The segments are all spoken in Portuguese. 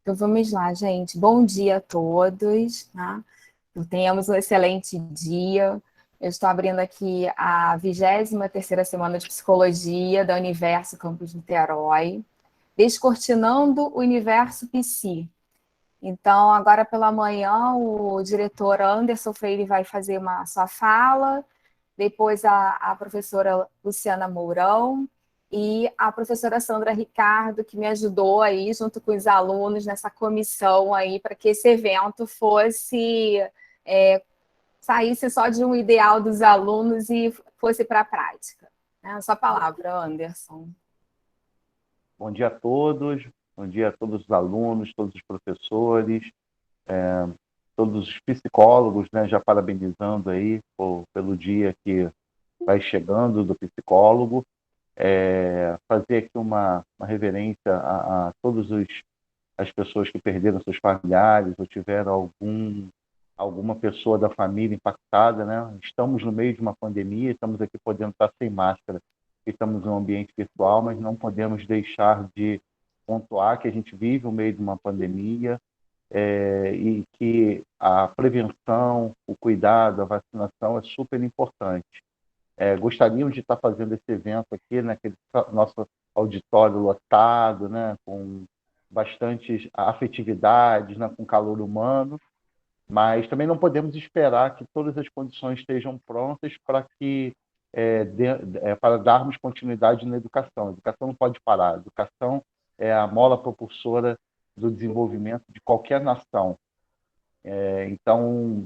Então vamos lá, gente. Bom dia a todos, tá? Tenhamos um excelente dia. Eu estou abrindo aqui a 23ª semana de Psicologia da Universo Campus Niterói, descortinando o universo psi. Então, agora pela manhã, o diretor Anderson Freire vai fazer uma sua fala, depois a professora Luciana Mourão e a professora Sandra Ricardo, que me ajudou aí, junto com os alunos, nessa comissão aí, para que esse evento fosse, saísse só de um ideal dos alunos e fosse para a prática. A sua palavra, Anderson. Bom dia a todos, bom dia a todos os alunos, todos os professores, todos os psicólogos, né, já parabenizando aí pelo dia que vai chegando do psicólogo. Fazer aqui uma reverência a todas as pessoas que perderam seus familiares ou tiveram alguma pessoa da família impactada, né? Estamos no meio de uma pandemia, estamos aqui podendo estar sem máscara, estamos em um ambiente virtual, mas não podemos deixar de pontuar que a gente vive no meio de uma pandemia, e que a prevenção, o cuidado, a vacinação é super importante. Gostaríamos de estar fazendo esse evento aqui, naquele nosso auditório lotado, né, com bastantes afetividades, né, com calor humano, mas também não podemos esperar que todas as condições estejam prontas para para darmos continuidade na educação. A educação não pode parar. A educação é a mola propulsora do desenvolvimento de qualquer nação. Então,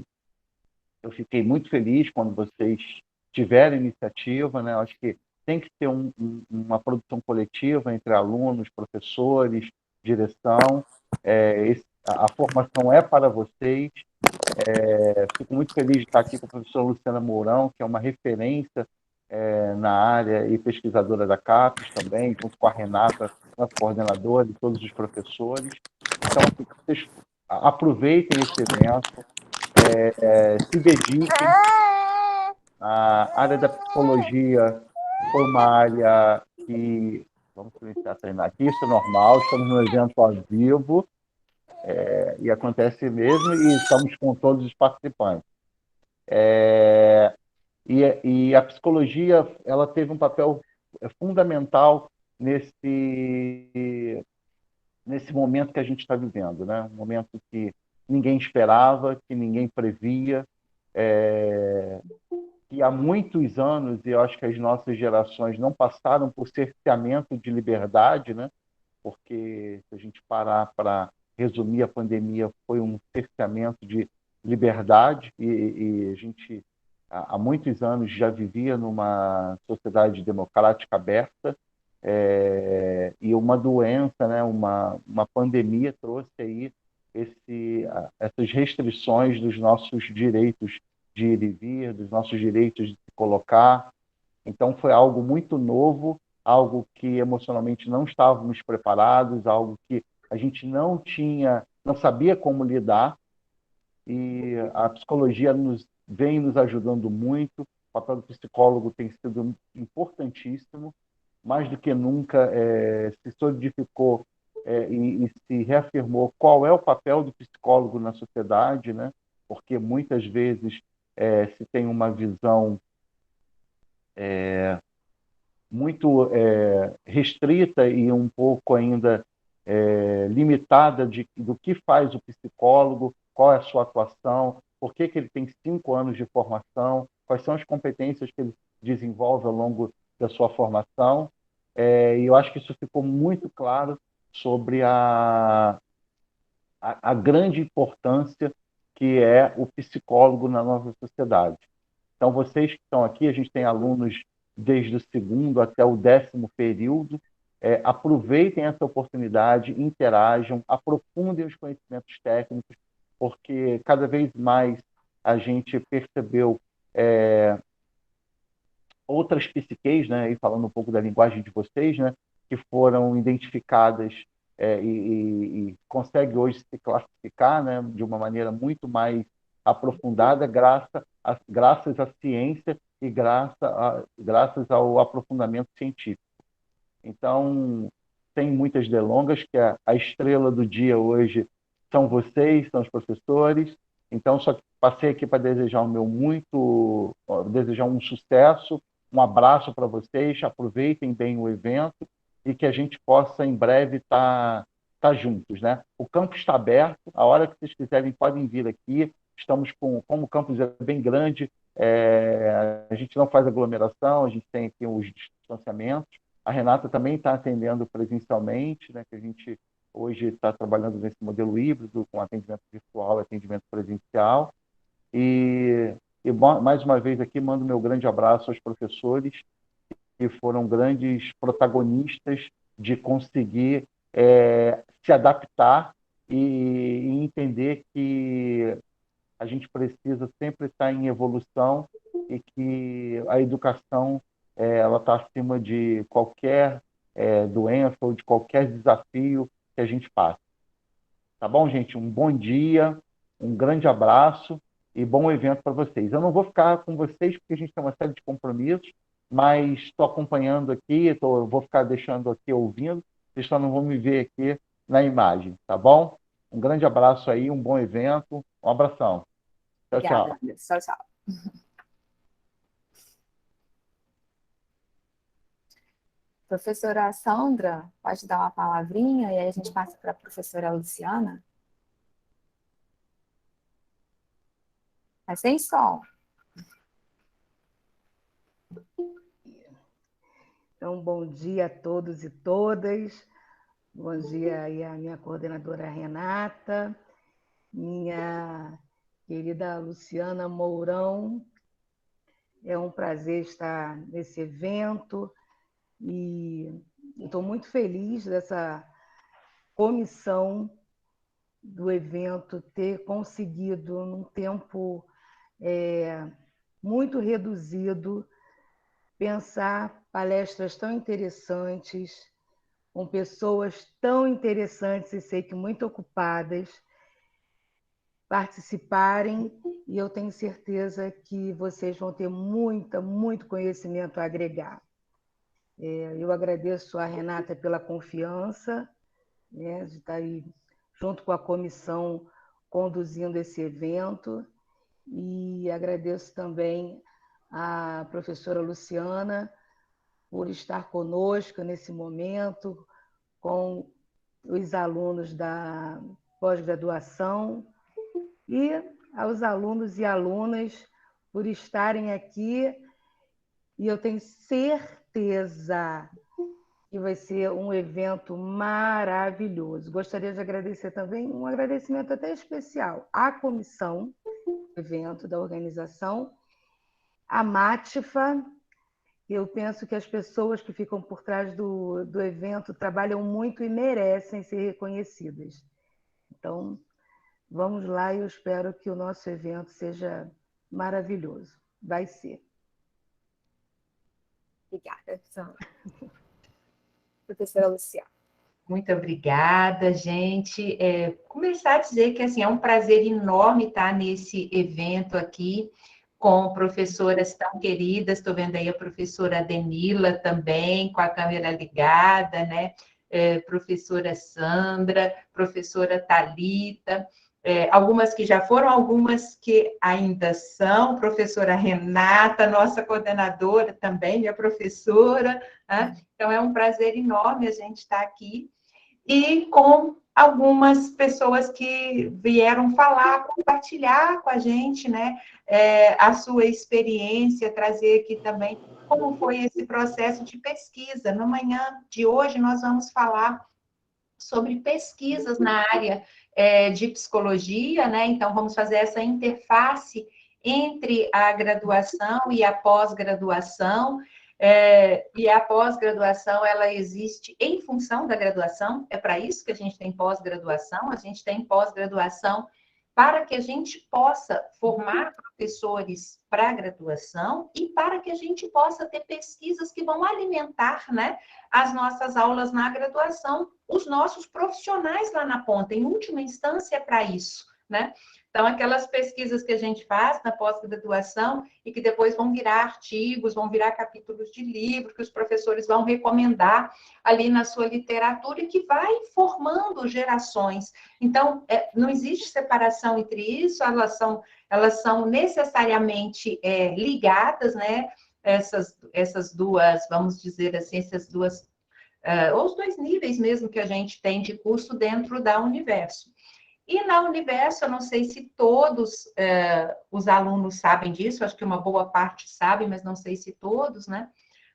eu fiquei muito feliz quando vocês tiveram iniciativa, né? Eu acho que tem que ter uma produção coletiva entre alunos, professores, direção. A formação é para vocês. Fico muito feliz de estar aqui com a professora Luciana Mourão, que é uma referência na área e pesquisadora da CAPES também, junto com a Renata, nossa coordenadora, e todos os professores. Então, assim, vocês aproveitem esse evento, se dediquem. A área da psicologia foi uma área que... Vamos começar a treinar aqui, isso é normal, estamos no evento ao vivo, e acontece mesmo, e estamos com todos os participantes. E a psicologia, ela teve um papel fundamental nesse momento que a gente está vivendo, né? Um momento que ninguém esperava, que ninguém previa, que há muitos anos, e eu acho que as nossas gerações não passaram por cerceamento de liberdade, né? Porque se a gente parar para resumir, a pandemia foi um cerceamento de liberdade, e a gente há muitos anos já vivia numa sociedade democrática aberta, e uma doença, né, uma pandemia trouxe aí essas restrições dos nossos direitos de ir e vir, dos nossos direitos de se colocar. Então foi algo muito novo, algo que emocionalmente não estávamos preparados, algo que a gente não sabia como lidar, e a psicologia vem nos ajudando muito. O papel do psicólogo tem sido importantíssimo, mais do que nunca se solidificou, e se reafirmou qual é o papel do psicólogo na sociedade, né? Porque muitas vezes se tem uma visão muito restrita e um pouco ainda limitada do que faz o psicólogo, qual é a sua atuação, por que ele tem 5 anos de formação, quais são as competências que ele desenvolve ao longo da sua formação. E eu acho que isso ficou muito claro sobre a grande importância que é o psicólogo na nossa sociedade. Então, vocês que estão aqui, a gente tem alunos desde o segundo até o 10º período. Aproveitem essa oportunidade, interajam, aprofundem os conhecimentos técnicos, porque cada vez mais a gente percebeu outras psiques, né, e falando um pouco da linguagem de vocês, né, que foram identificadas, e consegue hoje se classificar, né, de uma maneira muito mais aprofundada, graças à ciência e graças ao aprofundamento científico. Então, sem muitas delongas, que a estrela do dia hoje são vocês, são os professores. Então, só passei aqui para desejar desejar um sucesso, um abraço para vocês, aproveitem bem o evento e que a gente possa, em breve, estar juntos, né? O campus está aberto, a hora que vocês quiserem podem vir aqui. Estamos como o campus é bem grande, a gente não faz aglomeração, a gente tem aqui os distanciamentos. A Renata também está atendendo presencialmente, né, que a gente hoje está trabalhando nesse modelo híbrido, com atendimento virtual e atendimento presencial. E mais uma vez aqui, mando meu grande abraço aos professores, que foram grandes protagonistas de conseguir se adaptar e entender que a gente precisa sempre estar em evolução e que a educação ela está acima de qualquer doença ou de qualquer desafio que a gente passe. Tá bom, gente? Um bom dia, um grande abraço e bom evento para vocês. Eu não vou ficar com vocês porque a gente tem uma série de compromissos, mas estou acompanhando aqui, vou ficar deixando aqui ouvindo, vocês só não vão me ver aqui na imagem, tá bom? Um grande abraço aí, um bom evento, um abração. Tchau, Obrigada, tchau. tchau. Professora Sandra, pode dar uma palavrinha e aí a gente passa para a professora Luciana? É sem som. Então, bom dia a todos e todas. Bom dia aí a minha coordenadora Renata, minha querida Luciana Mourão. É um prazer estar nesse evento e estou muito feliz dessa comissão do evento ter conseguido, num tempo muito reduzido, pensar palestras tão interessantes, com pessoas tão interessantes e sei que muito ocupadas, participarem, e eu tenho certeza que vocês vão ter muito conhecimento a agregar. Eu agradeço a Renata pela confiança, né, de estar aí junto com a comissão conduzindo esse evento, e agradeço também a professora Luciana por estar conosco nesse momento, com os alunos da pós-graduação e aos alunos e alunas por estarem aqui. E eu tenho certeza que vai ser um evento maravilhoso. Gostaria de agradecer também, um agradecimento até especial à comissão do evento, da organização, à Matfa. Eu penso que as pessoas que ficam por trás do evento trabalham muito e merecem ser reconhecidas. Então, vamos lá e eu espero que o nosso evento seja maravilhoso. Vai ser. Obrigada, Sandra. Professora Luciana. Muito obrigada, gente. Começar a dizer que assim, é um prazer enorme estar nesse evento aqui, com professoras tão queridas. Estou vendo aí a professora Adenila também, com a câmera ligada, né? Professora Sandra, professora Thalita, algumas que já foram, algumas que ainda são, professora Renata, nossa coordenadora também, minha professora, né? Então é um prazer enorme a gente estar aqui, e com algumas pessoas que vieram falar, compartilhar com a gente, né, a sua experiência, trazer aqui também como foi esse processo de pesquisa. Na manhã de hoje, nós vamos falar sobre pesquisas na área de psicologia, né? Então, vamos fazer essa interface entre a graduação e a pós-graduação. E a pós-graduação, ela existe em função da graduação, é para isso que a gente tem pós-graduação. A gente tem pós-graduação para que a gente possa formar professores para a graduação e para que a gente possa ter pesquisas que vão alimentar, né, as nossas aulas na graduação, os nossos profissionais lá na ponta. Em última instância, é para isso, né? Então, aquelas pesquisas que a gente faz na pós-graduação e que depois vão virar artigos, vão virar capítulos de livro, que os professores vão recomendar ali na sua literatura e que vai formando gerações. Então, não existe separação entre isso, elas são necessariamente ligadas, né? Essas duas, vamos dizer assim, ou os dois níveis mesmo que a gente tem de curso dentro da Universo. E na Universo, eu não sei se todos os alunos sabem disso, acho que uma boa parte sabe, mas não sei se todos, né?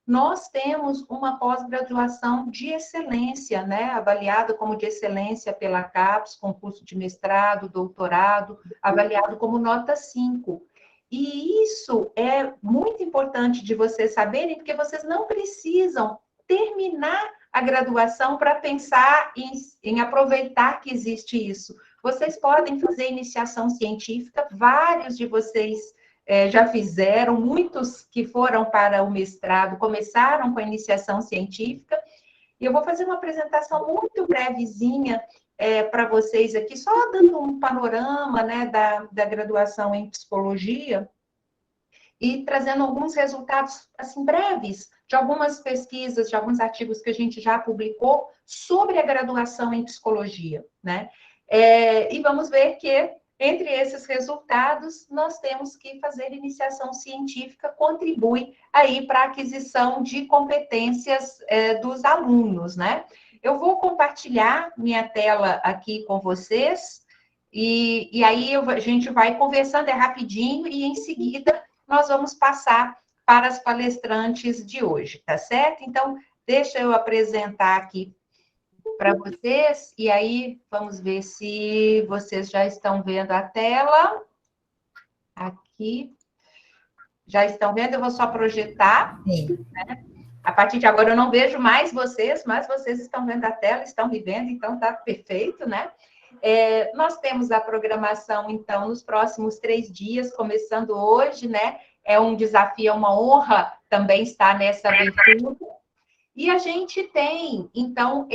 Nós temos uma pós-graduação de excelência, né? Avaliada como de excelência pela CAPES, concurso de mestrado, doutorado, avaliado como nota 5. E isso é muito importante de vocês saberem, porque vocês não precisam terminar a graduação para pensar em aproveitar que existe isso. Vocês podem fazer iniciação científica, vários de vocês já fizeram, muitos que foram para o mestrado começaram com a iniciação científica, e eu vou fazer uma apresentação muito brevezinha para vocês aqui, só dando um panorama, né, da graduação em psicologia, e trazendo alguns resultados, assim, breves, de algumas pesquisas, de alguns artigos que a gente já publicou sobre a graduação em psicologia, né? E vamos ver que, entre esses resultados, nós temos que fazer iniciação científica, contribui aí para a aquisição de competências dos alunos, né? Eu vou compartilhar minha tela aqui com vocês, e aí a gente vai conversando, rapidinho, e em seguida nós vamos passar para as palestrantes de hoje, tá certo? Então, deixa eu apresentar aqui para vocês, e aí vamos ver se vocês já estão vendo a tela. Aqui. Já estão vendo? Eu vou só projetar. Sim. Né? A partir de agora eu não vejo mais vocês, mas vocês estão vendo a tela, estão me vendo, então tá perfeito, né? Nós temos a programação, então, nos próximos 3 dias, começando hoje, né? É um desafio, é uma honra também estar nessa aventura. E a gente tem, então,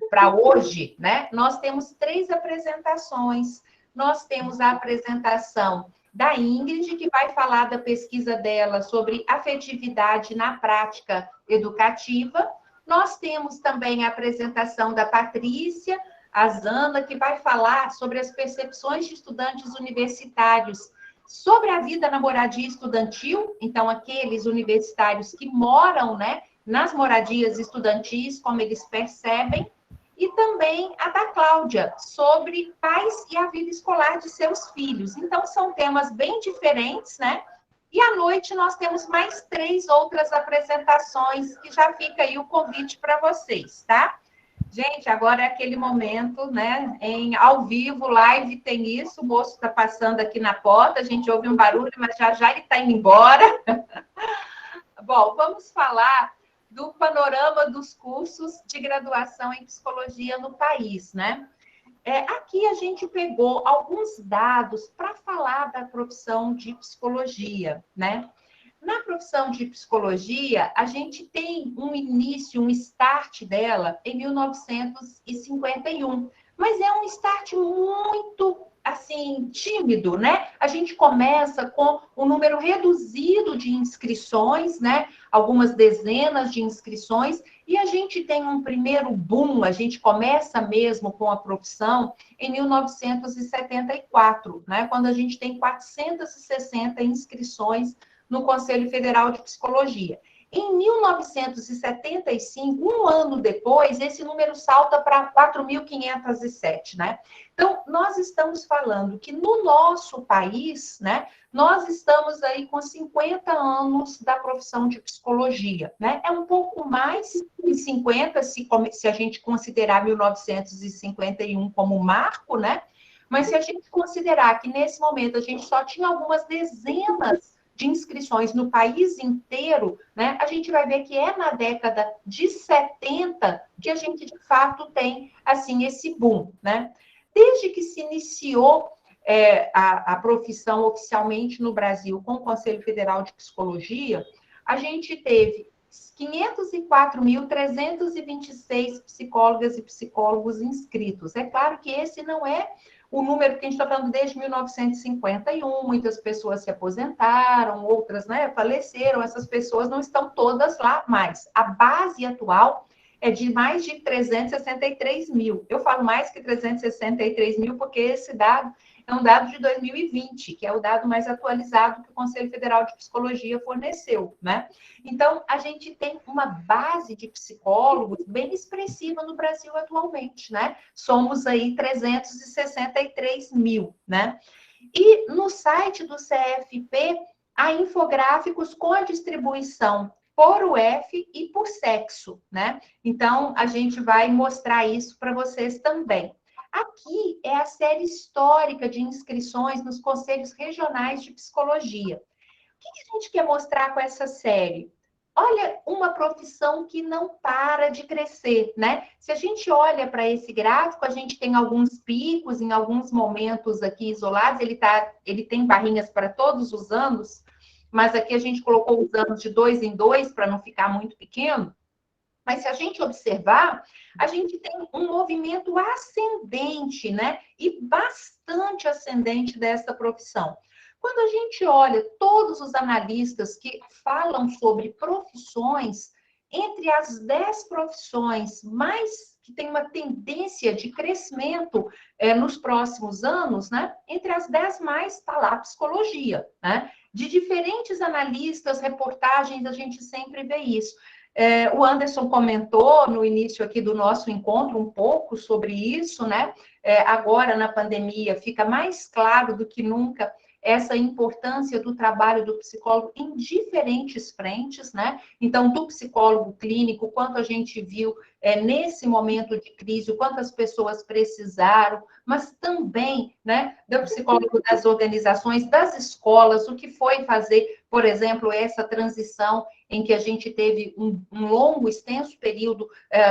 para hoje, né? Nós temos 3 apresentações. Nós temos a apresentação da Ingrid, que vai falar da pesquisa dela sobre afetividade na prática educativa. Nós temos também a apresentação da Patrícia Azana, que vai falar sobre as percepções de estudantes universitários sobre a vida na moradia estudantil, então, aqueles universitários que moram, né, nas moradias estudantis, como eles percebem, e também a da Cláudia, sobre pais e a vida escolar de seus filhos. Então, são temas bem diferentes, né? E à noite nós temos mais 3 outras apresentações, que já fica aí o convite para vocês, tá? Gente, agora é aquele momento, né? Ao vivo, live, tem isso. O moço está passando aqui na porta, a gente ouve um barulho, mas já ele está indo embora. Bom, vamos falar do panorama dos cursos de graduação em psicologia no país, né? Aqui a gente pegou alguns dados para falar da profissão de psicologia, né? Na profissão de psicologia, a gente tem um início, um start dela em 1951, mas é um start muito, assim, tímido, né? A gente começa com um número reduzido de inscrições, né? Algumas dezenas de inscrições, e a gente tem um primeiro boom, a gente começa mesmo com a profissão em 1974, né? Quando a gente tem 460 inscrições no Conselho Federal de Psicologia. Em 1975, um ano depois, esse número salta para 4.507, né? Então, nós estamos falando que no nosso país, né, nós estamos aí com 50 anos da profissão de psicologia, né? É um pouco mais de 50, se a gente considerar 1951 como marco, né? Mas se a gente considerar que nesse momento a gente só tinha algumas dezenas de inscrições no país inteiro, né, a gente vai ver que é na década de 70 que a gente, de fato, tem, assim, esse boom, né? Desde que se iniciou a profissão oficialmente no Brasil com o Conselho Federal de Psicologia, a gente teve 504.326 psicólogas e psicólogos inscritos. É claro que esse não é o número que a gente está falando desde 1951, muitas pessoas se aposentaram, outras, né, faleceram, essas pessoas não estão todas lá mais. A base atual é de mais de 363 mil. Eu falo mais que 363 mil porque esse dado é um dado de 2020, que é o dado mais atualizado que o Conselho Federal de Psicologia forneceu, né? Então, a gente tem uma base de psicólogos bem expressiva no Brasil atualmente, né? Somos aí 363 mil, né? E no site do CFP, há infográficos com a distribuição por UF e por sexo, né? Então, a gente vai mostrar isso para vocês também. Aqui é a série histórica de inscrições nos conselhos regionais de psicologia. O que a gente quer mostrar com essa série? Olha, uma profissão que não para de crescer, né? Se a gente olha para esse gráfico, a gente tem alguns picos em alguns momentos aqui isolados, ele tem barrinhas para todos os anos, mas aqui a gente colocou os anos de 2 em 2 para não ficar muito pequeno. Mas se a gente observar, a gente tem um movimento ascendente, né? E bastante ascendente dessa profissão. Quando a gente olha todos os analistas que falam sobre profissões, entre as 10 profissões mais que tem uma tendência de crescimento nos próximos anos, né? Entre as 10 mais está lá a psicologia, né? De diferentes analistas, reportagens, a gente sempre vê isso. O Anderson comentou no início aqui do nosso encontro um pouco sobre isso, né? Agora, na pandemia, fica mais claro do que nunca essa importância do trabalho do psicólogo em diferentes frentes, né? Então, do psicólogo clínico, quanto a gente viu nesse momento de crise, o quanto as pessoas precisaram, mas também, né, do psicólogo das organizações, das escolas, o que foi fazer, por exemplo, essa transição em que a gente teve um longo, extenso período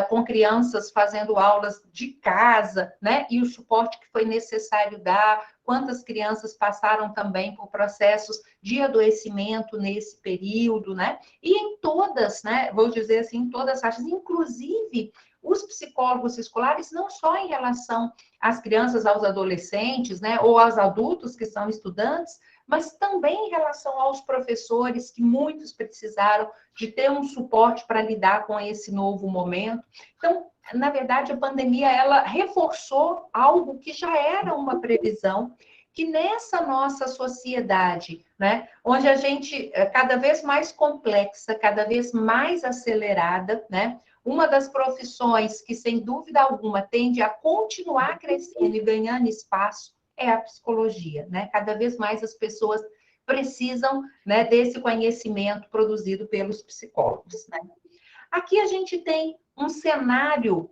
com crianças fazendo aulas de casa, né? E o suporte que foi necessário dar, quantas crianças passaram também por processos de adoecimento nesse período, né? E em todas, né? Vou dizer assim, em todas as faixas, inclusive os psicólogos escolares, não só em relação às crianças, aos adolescentes, né? Ou aos adultos que são estudantes, mas também em relação aos professores, que muitos precisaram de ter um suporte para lidar com esse novo momento. Então, na verdade, a pandemia, ela reforçou algo que já era uma previsão, que nessa nossa sociedade, né, onde a gente é cada vez mais complexa, cada vez mais acelerada, né, uma das profissões que, sem dúvida alguma, tende a continuar crescendo e ganhando espaço é a psicologia, né? Cada vez mais as pessoas precisam, né, desse conhecimento produzido pelos psicólogos, né? Aqui a gente tem um cenário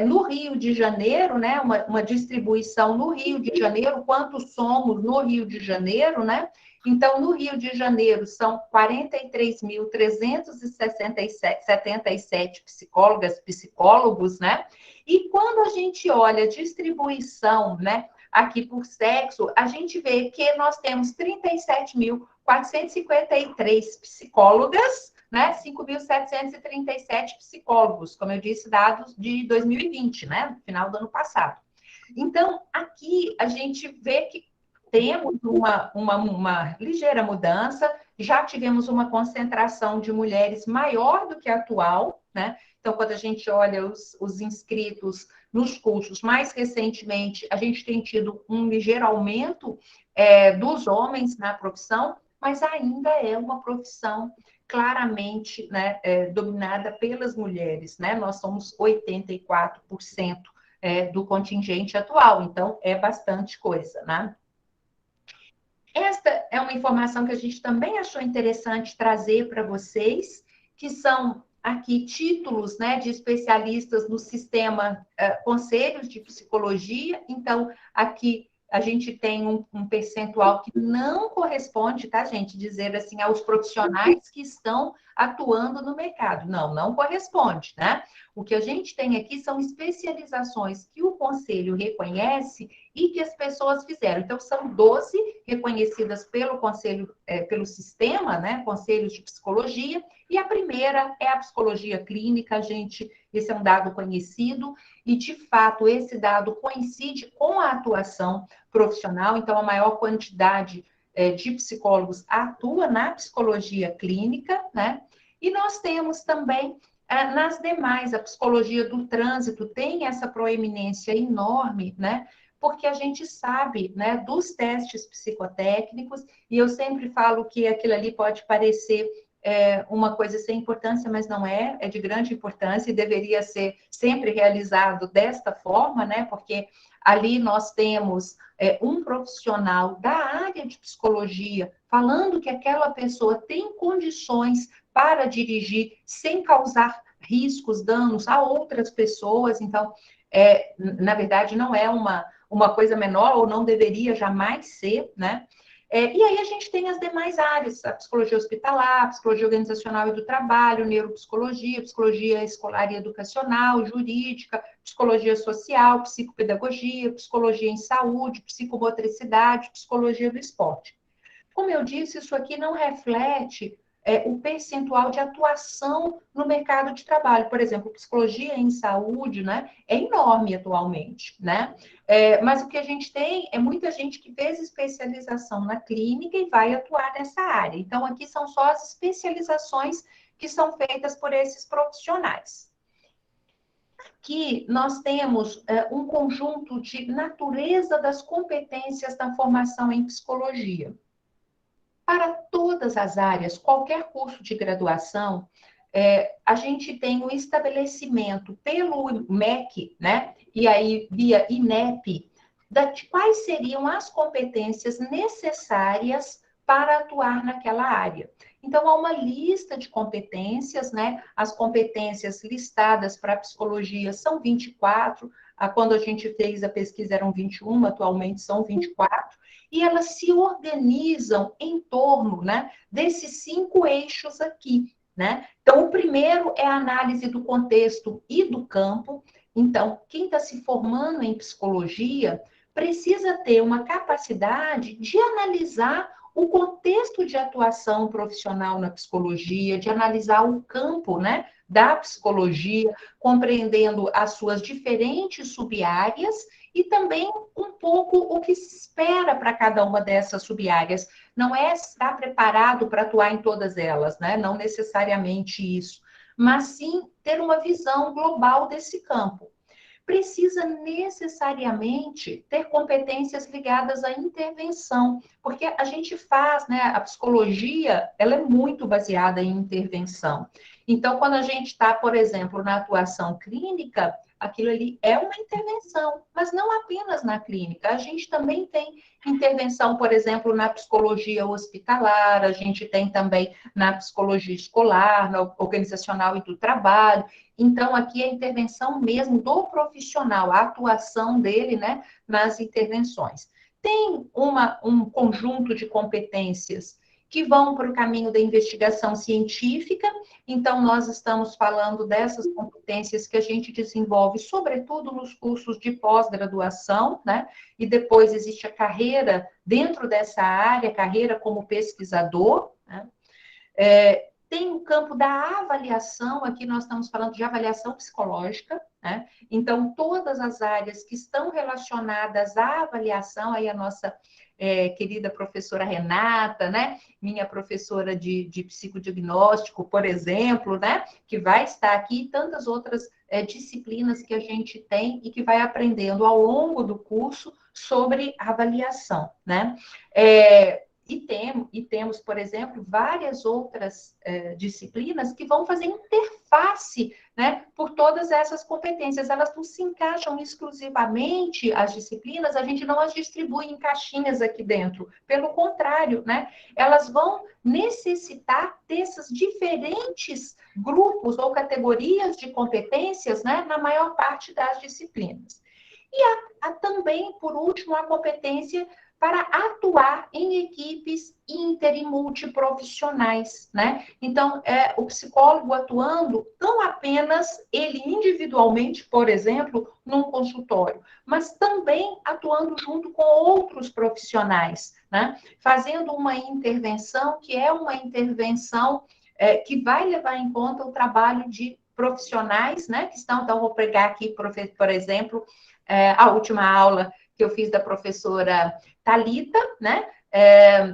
no Rio de Janeiro, né? Uma distribuição no Rio de Janeiro, quantos somos no Rio de Janeiro, né? Então, no Rio de Janeiro, são 43.377 psicólogas, psicólogos, né? E quando a gente olha a distribuição, né, aqui por sexo, a gente vê que nós temos 37.453 psicólogas, né? 5.737 psicólogos, como eu disse, dados de 2020, né? No final do ano passado. Então, aqui a gente vê que temos uma ligeira mudança, já tivemos uma concentração de mulheres maior do que a atual, né? Então, quando a gente olha os inscritos nos cursos, mais recentemente, a gente tem tido um ligeiro aumento dos homens na profissão, mas ainda é uma profissão claramente, né, dominada pelas mulheres, né? Nós somos 84% do contingente atual, então é bastante coisa, né? Esta é uma informação que a gente também achou interessante trazer para vocês, que são aqui títulos, né, de especialistas no sistema conselhos de psicologia. Então, aqui a gente tem um percentual que não corresponde, tá, gente? Dizer assim, aos profissionais que estão atuando no mercado. Não corresponde, né? O que a gente tem aqui são especializações que o Conselho reconhece e que as pessoas fizeram. Então, são 12 reconhecidas pelo Conselho, pelo sistema, né, Conselhos de Psicologia, e a primeira é a psicologia clínica, esse é um dado conhecido, e, de fato, esse dado coincide com a atuação profissional, então, a maior quantidade de psicólogos atua na psicologia clínica, né? E nós temos também, nas demais, a psicologia do trânsito tem essa proeminência enorme, né? Porque a gente sabe, né, dos testes psicotécnicos, e eu sempre falo que aquilo ali pode parecer uma coisa sem importância, mas não é, é de grande importância e deveria ser sempre realizado desta forma, né? Porque ali nós temos um profissional da área de psicologia falando que aquela pessoa tem condições para dirigir sem causar riscos, danos a outras pessoas. Então, na verdade, não é uma coisa menor, ou não deveria jamais ser, né? E aí a gente tem as demais áreas, a psicologia hospitalar, a psicologia organizacional e do trabalho, neuropsicologia, psicologia escolar e educacional, jurídica, psicologia social, psicopedagogia, psicologia em saúde, psicomotricidade, psicologia do esporte. Como eu disse, isso aqui não reflete o percentual de atuação no mercado de trabalho. Por exemplo, psicologia em saúde, né, é enorme atualmente, né? Mas o que a gente tem é muita gente que fez especialização na clínica e vai atuar nessa área. Então, aqui são só as especializações que são feitas por esses profissionais. Aqui nós temos um conjunto de natureza das competências da formação em psicologia. Para todas as áreas, qualquer curso de graduação, a gente tem um estabelecimento pelo MEC, né? E aí via INEP, de quais seriam as competências necessárias para atuar naquela área. Então, há uma lista de competências, né? As competências listadas para a psicologia são 24, quando a gente fez a pesquisa eram 21, atualmente são 24, e elas se organizam em torno, né, desses 5 eixos aqui, né? Então, o primeiro é a análise do contexto e do campo. Então, quem está se formando em psicologia precisa ter uma capacidade de analisar o contexto de atuação profissional na psicologia, de analisar o campo, né, da psicologia, compreendendo as suas diferentes sub-áreas e também um pouco o que se espera para cada uma dessas sub-áreas. Não é estar preparado para atuar em todas elas, né? Não necessariamente isso, mas sim ter uma visão global desse campo. Precisa necessariamente ter competências ligadas à intervenção, porque a gente faz, né, a psicologia, ela é muito baseada em intervenção. Então, quando a gente está, por exemplo, na atuação clínica, aquilo ali é uma intervenção, mas não apenas na clínica. A gente também tem intervenção, por exemplo, na psicologia hospitalar, a gente tem também na psicologia escolar, na organizacional e do trabalho. Então, aqui é a intervenção mesmo do profissional, a atuação dele, né, nas intervenções. Tem um conjunto de competências que vão para o caminho da investigação científica. Então, nós estamos falando dessas competências que a gente desenvolve, sobretudo nos cursos de pós-graduação, né? E depois existe a carreira dentro dessa área, carreira como pesquisador, né? Tem o campo da avaliação, aqui nós estamos falando de avaliação psicológica, né? Então, todas as áreas que estão relacionadas à avaliação, aí a nossa querida professora Renata, né? Minha professora de psicodiagnóstico, por exemplo, né? Que vai estar aqui, e tantas outras disciplinas que a gente tem e que vai aprendendo ao longo do curso sobre avaliação, né? E temos, por exemplo, várias outras disciplinas que vão fazer interface, né, por todas essas competências. Elas não se encaixam exclusivamente, as disciplinas, a gente não as distribui em caixinhas aqui dentro. Pelo contrário, né, elas vão necessitar desses diferentes grupos ou categorias de competências, né, na maior parte das disciplinas. E há também, por último, a competência para atuar em equipes inter e multiprofissionais, né? Então, o psicólogo atuando não apenas ele individualmente, por exemplo, num consultório, mas também atuando junto com outros profissionais, né? Fazendo uma intervenção que é uma intervenção que vai levar em conta o trabalho de profissionais, né? Que estão, então, vou pegar aqui, por exemplo, a última aula que eu fiz da professora Thalita, né?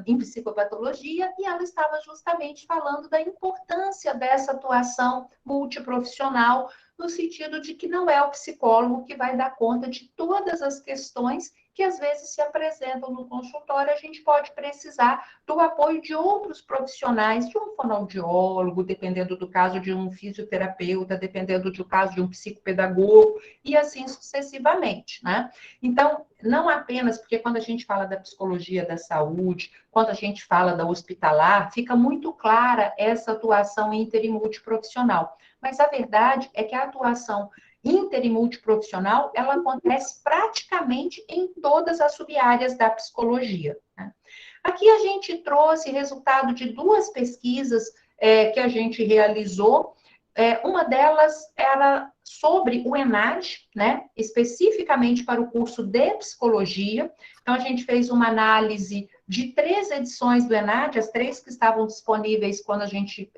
Em psicopatologia, e ela estava justamente falando da importância dessa atuação multiprofissional, no sentido de que não é o psicólogo que vai dar conta de todas as questões que às vezes se apresentam no consultório. A gente pode precisar do apoio de outros profissionais, de um fonoaudiólogo, dependendo do caso de um fisioterapeuta, dependendo do caso de um psicopedagogo, e assim sucessivamente, né? Então, não apenas porque quando a gente fala da psicologia da saúde, quando a gente fala da hospitalar, fica muito clara essa atuação inter e multiprofissional. Mas a verdade é que a atuação inter e multiprofissional, ela acontece praticamente em todas as sub-áreas da psicologia, né? Aqui a gente trouxe resultado de 2 pesquisas que a gente realizou. Uma delas era sobre o ENAD, né, especificamente para o curso de psicologia. Então, a gente fez uma análise de 3 edições do ENAD, as 3 que estavam disponíveis quando a gente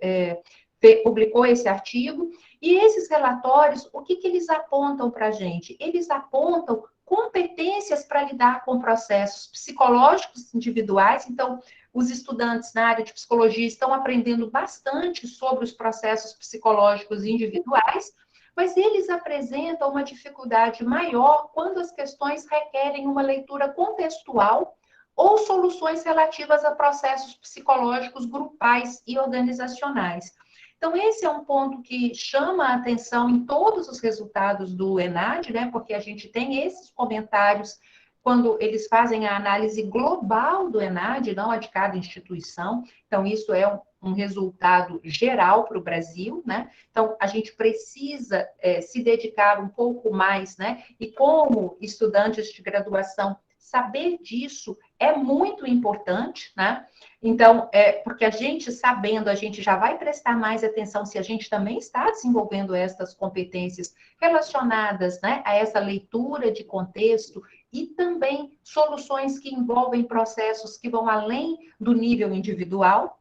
publicou esse artigo. E esses relatórios, o que eles apontam para a gente? Eles apontam competências para lidar com processos psicológicos individuais. Então, os estudantes na área de psicologia estão aprendendo bastante sobre os processos psicológicos individuais, mas eles apresentam uma dificuldade maior quando as questões requerem uma leitura contextual ou soluções relativas a processos psicológicos grupais e organizacionais. Então, esse é um ponto que chama a atenção em todos os resultados do ENAD, né? Porque a gente tem esses comentários quando eles fazem a análise global do ENAD, não a de cada instituição. Então, isso é um resultado geral para o Brasil, né? Então, a gente precisa se dedicar um pouco mais, né? E como estudantes de graduação, saber disso é muito importante, né? Então, porque a gente sabendo, a gente já vai prestar mais atenção se a gente também está desenvolvendo essas competências relacionadas, né, a essa leitura de contexto e também soluções que envolvem processos que vão além do nível individual.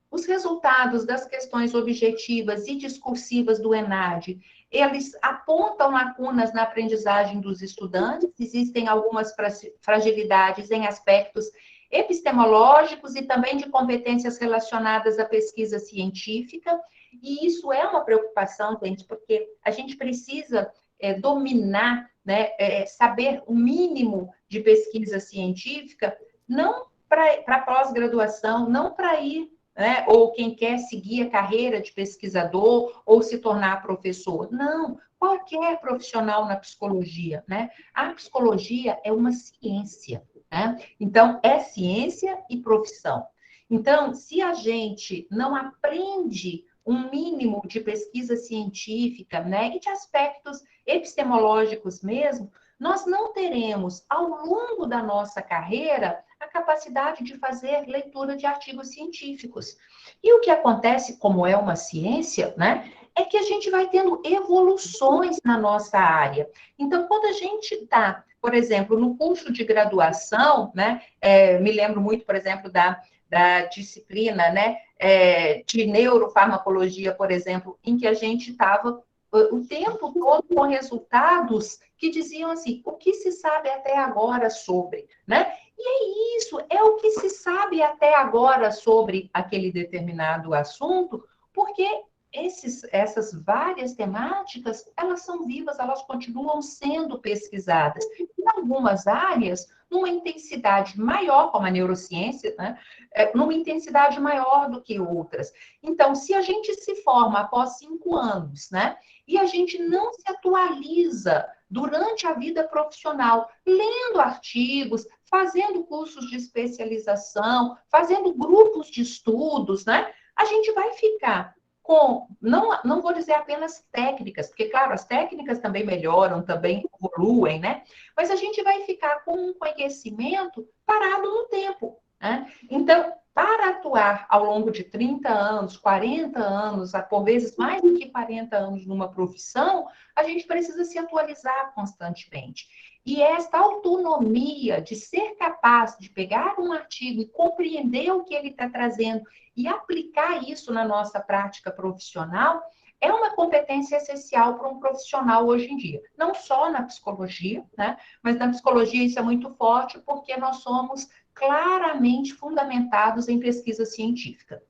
Os resultados das questões objetivas e discursivas do ENAD, eles apontam lacunas na aprendizagem dos estudantes, existem algumas fragilidades em aspectos epistemológicos e também de competências relacionadas à pesquisa científica, e isso é uma preocupação, gente, porque a gente precisa dominar, né, saber o mínimo de pesquisa científica, não para pós-graduação, não para ir, né, ou quem quer seguir a carreira de pesquisador ou se tornar professor. Não, qualquer profissional na psicologia, né? A psicologia é uma ciência, né? Então, é ciência e profissão. Então, se a gente não aprende um mínimo de pesquisa científica, né, e de aspectos epistemológicos mesmo, nós não teremos, ao longo da nossa carreira, a capacidade de fazer leitura de artigos científicos. E o que acontece, como é uma ciência, né, é que a gente vai tendo evoluções na nossa área. Então, quando a gente está, por exemplo, no curso de graduação, né, me lembro muito, por exemplo, da disciplina, né, de neurofarmacologia, por exemplo, em que a gente estava o tempo todo com resultados que diziam assim, o que se sabe até agora sobre, né? E é isso, é o que se sabe até agora sobre aquele determinado assunto, porque essas várias temáticas, elas são vivas, elas continuam sendo pesquisadas. Em algumas áreas, numa intensidade maior, como a neurociência, né? Numa intensidade maior do que outras. Então, se a gente se forma após 5 anos, né? E a gente não se atualiza durante a vida profissional, lendo artigos, fazendo cursos de especialização, fazendo grupos de estudos, né? A gente vai ficar com, não vou dizer apenas técnicas, porque, claro, as técnicas também melhoram, também evoluem, né? Mas a gente vai ficar com um conhecimento parado no tempo, né? Então, atuar ao longo de 30 anos, 40 anos, por vezes mais do que 40 anos numa profissão, a gente precisa se atualizar constantemente. E esta autonomia de ser capaz de pegar um artigo e compreender o que ele está trazendo e aplicar isso na nossa prática profissional é uma competência essencial para um profissional hoje em dia. Não só na psicologia, né? Mas na psicologia isso é muito forte porque nós somos claramente fundamentados em pesquisa científica.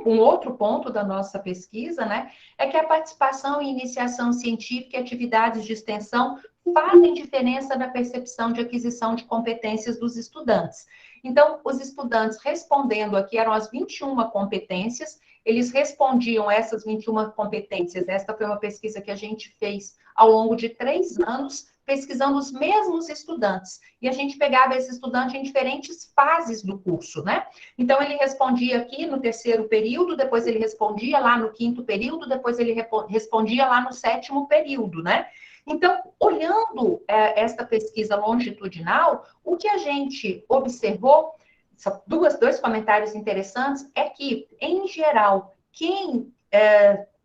Um outro ponto da nossa pesquisa, né, é que a participação em iniciação científica e atividades de extensão fazem diferença na percepção de aquisição de competências dos estudantes. Então, os estudantes respondendo aqui eram as 21 competências, eles respondiam essas 21 competências. Esta foi uma pesquisa que a gente fez ao longo de 3 anos, pesquisando os mesmos estudantes. E a gente pegava esse estudante em diferentes fases do curso, né? Então, ele respondia aqui no 3º período, depois ele respondia lá no 5º período, depois ele respondia lá no 7º período, né? Então, olhando esta pesquisa longitudinal, o que a gente observou, dois comentários interessantes, é que, em geral, quem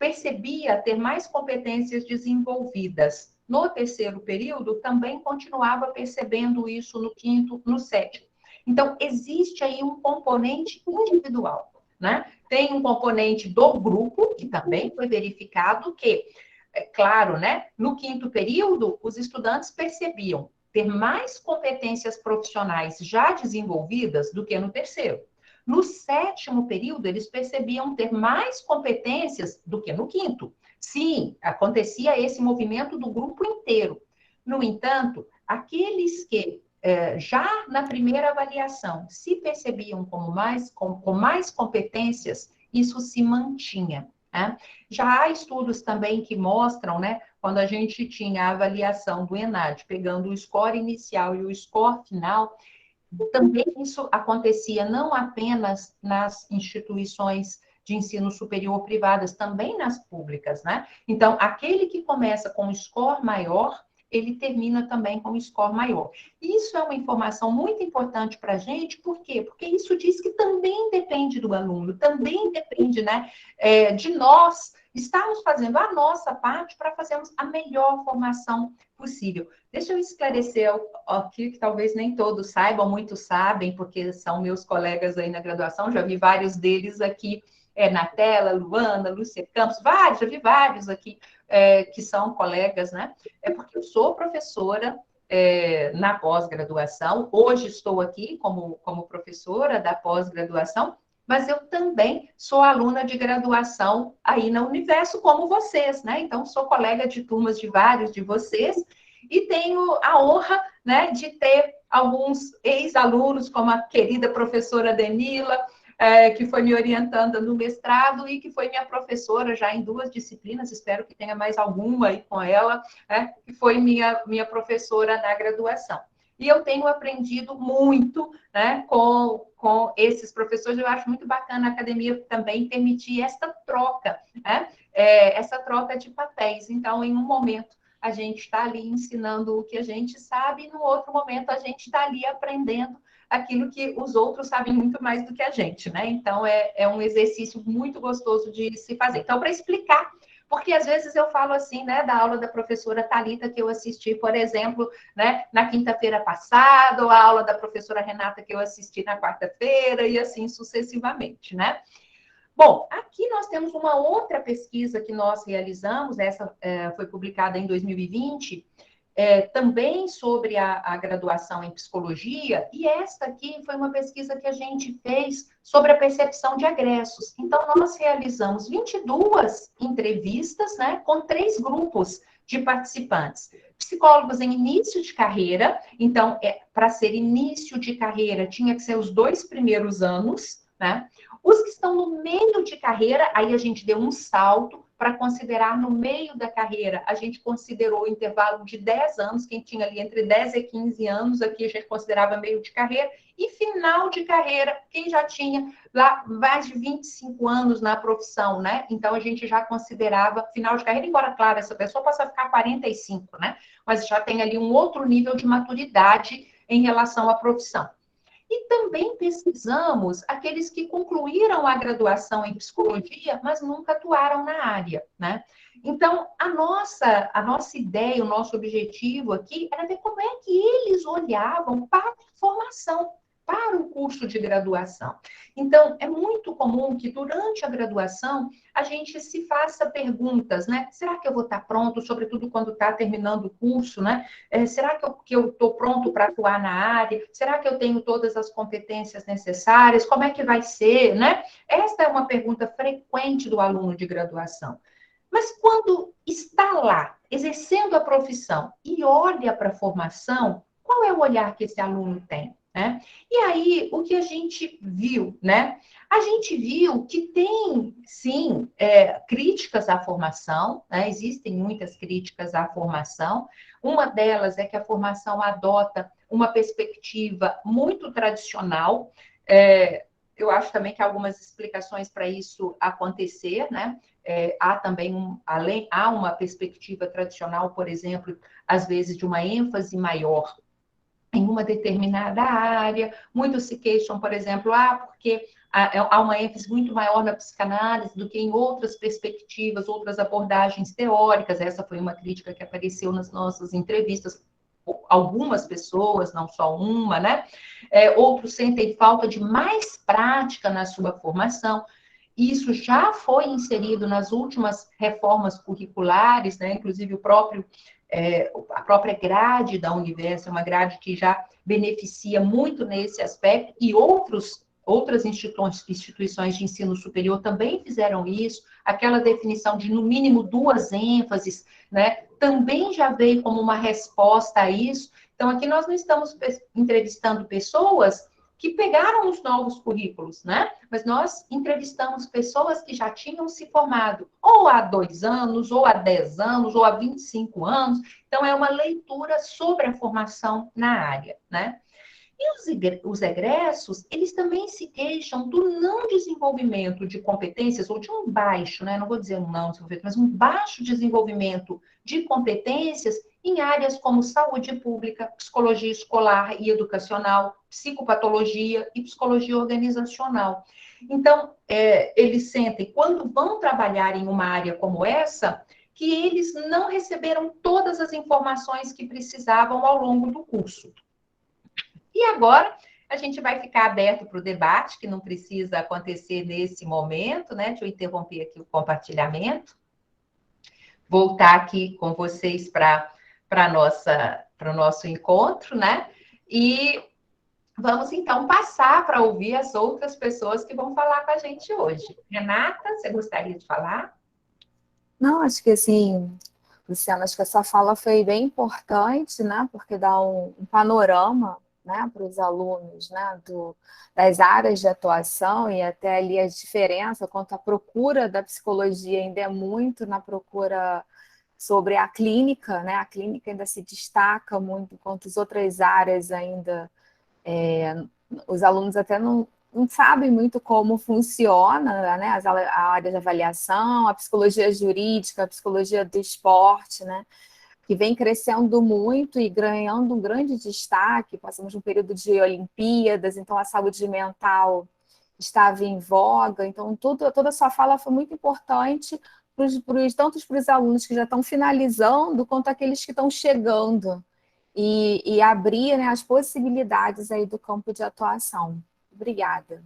percebia ter mais competências desenvolvidas no 3º período também continuava percebendo isso no 5º, no 7º. Então, existe aí um componente individual, né? Tem um componente do grupo, que também foi verificado, que, é claro, né? No 5º período, os estudantes percebiam ter mais competências profissionais já desenvolvidas do que no 3º. No 7º período, eles percebiam ter mais competências do que no 5º. Sim, acontecia esse movimento do grupo inteiro. No entanto, aqueles que já na primeira avaliação se percebiam com mais competências, isso se mantinha. Né? Já há estudos também que mostram, né, quando a gente tinha a avaliação do ENAD, pegando o score inicial e o score final, também isso acontecia não apenas nas instituições de ensino superior privadas, também nas públicas, né? Então, aquele que começa com um score maior, ele termina também com um score maior. Isso é uma informação muito importante para a gente, por quê? Porque isso diz que também depende do aluno, também depende, né, de nós estarmos fazendo a nossa parte para fazermos a melhor formação possível. Deixa eu esclarecer aqui, que talvez nem todos saibam, muitos sabem, porque são meus colegas aí na graduação, já vi vários deles aqui na tela, Luana, Lúcia Campos, vários, já vi vários aqui que são colegas, né? É porque eu sou professora na pós-graduação, hoje estou aqui como professora da pós-graduação, mas eu também sou aluna de graduação aí na Universo, como vocês, né? Então, sou colega de turmas de vários de vocês e tenho a honra, né, de ter alguns ex-alunos, como a querida professora Denila, que foi me orientando no mestrado e que foi minha professora já em 2 disciplinas, espero que tenha mais alguma aí com ela, que foi minha professora na graduação. E eu tenho aprendido muito, né, com esses professores. Eu acho muito bacana a academia também permitir essa troca, né, essa troca de papéis. Então, em um momento, a gente está ali ensinando o que a gente sabe, e no outro momento, a gente está ali aprendendo aquilo que os outros sabem muito mais do que a gente, né? Então, é um exercício muito gostoso de se fazer. Então, para explicar, porque às vezes eu falo assim, né, da aula da professora Thalita que eu assisti, por exemplo, né, na quinta-feira passada, ou a aula da professora Renata que eu assisti na quarta-feira, e assim sucessivamente, né? Bom, aqui nós temos uma outra pesquisa que nós realizamos, essa foi publicada em 2020, também sobre a graduação em psicologia, e esta aqui foi uma pesquisa que a gente fez sobre a percepção de egressos. Então, nós realizamos 22 entrevistas, né, com 3 grupos de participantes. Psicólogos em início de carreira, então, para ser início de carreira, tinha que ser os 2 primeiros anos, né? Os que estão no meio de carreira, aí a gente deu um salto para considerar no meio da carreira. A gente considerou o intervalo de 10 anos, quem tinha ali entre 10 e 15 anos, aqui a gente considerava meio de carreira, e final de carreira, quem já tinha lá mais de 25 anos na profissão, né? Então, a gente já considerava final de carreira, embora, claro, essa pessoa possa ficar 45, né? Mas já tem ali um outro nível de maturidade em relação à profissão. E também pesquisamos aqueles que concluíram a graduação em psicologia, mas nunca atuaram na área, né? Então, a nossa ideia, o nosso objetivo aqui era ver como é que eles olhavam para a formação, para o curso de graduação. Então, é muito comum que durante a graduação a gente se faça perguntas, né? Será que eu vou estar pronto, sobretudo quando está terminando o curso, né? Será que eu estou pronto para atuar na área? Será que eu tenho todas as competências necessárias? Como é que vai ser, né? Esta é uma pergunta frequente do aluno de graduação. Mas quando está lá, exercendo a profissão e olha para a formação, qual é o olhar que esse aluno tem? Né? E aí, o que a gente viu, né? A gente viu que tem, sim, críticas à formação, né? Existem muitas críticas à formação. Uma delas é que a formação adota uma perspectiva muito tradicional. Eu acho também que há algumas explicações para isso acontecer, né? Há também, há uma perspectiva tradicional, por exemplo, às vezes de uma ênfase maior em uma determinada área. Muitos se queixam, por exemplo, porque há uma ênfase muito maior na psicanálise do que em outras perspectivas, outras abordagens teóricas. Essa foi uma crítica que apareceu nas nossas entrevistas, algumas pessoas, não só uma, né? Outros sentem falta de mais prática na sua formação. Isso já foi inserido nas últimas reformas curriculares, né? Inclusive a própria grade da Universo é uma grade que já beneficia muito nesse aspecto, e outras instituições de ensino superior também fizeram isso. Aquela definição de, no mínimo, 2 ênfases, né, também já veio como uma resposta a isso. Então, aqui nós não estamos entrevistando pessoas que pegaram os novos currículos, né? Mas nós entrevistamos pessoas que já tinham se formado ou há 2 anos, ou há 10 anos, ou há 25 anos. Então, é uma leitura sobre a formação na área, né? E os egressos, eles também se queixam do não desenvolvimento de competências, ou de um baixo, né? Não vou dizer um não desenvolvimento, mas um baixo desenvolvimento de competências em áreas como saúde pública, psicologia escolar e educacional, psicopatologia e psicologia organizacional. Então, eles sentem, quando vão trabalhar em uma área como essa, que eles não receberam todas as informações que precisavam ao longo do curso. E agora a gente vai ficar aberto para o debate, que não precisa acontecer nesse momento, né? Deixa eu interromper aqui o compartilhamento. Voltar aqui com vocês para o nosso encontro, né? E vamos, então, passar para ouvir as outras pessoas que vão falar com a gente hoje. Renata, você gostaria de falar? Não, acho que assim, Luciana, acho que essa fala foi bem importante, né? Porque dá um panorama, né, para os alunos, né, das áreas de atuação, e até ali a diferença quanto à procura da psicologia ainda é muito na procura sobre a clínica, né? A clínica ainda se destaca muito, enquanto as outras áreas ainda, os alunos até não sabem muito como funciona, né? A área de avaliação, a psicologia jurídica, a psicologia do esporte, né? Que vem crescendo muito e ganhando um grande destaque. Passamos um período de Olimpíadas, então a saúde mental estava em voga. Então, toda a sua fala foi muito importante, tanto para os alunos que já estão finalizando, quanto aqueles que estão chegando, e abrir, né, as possibilidades aí do campo de atuação. Obrigada.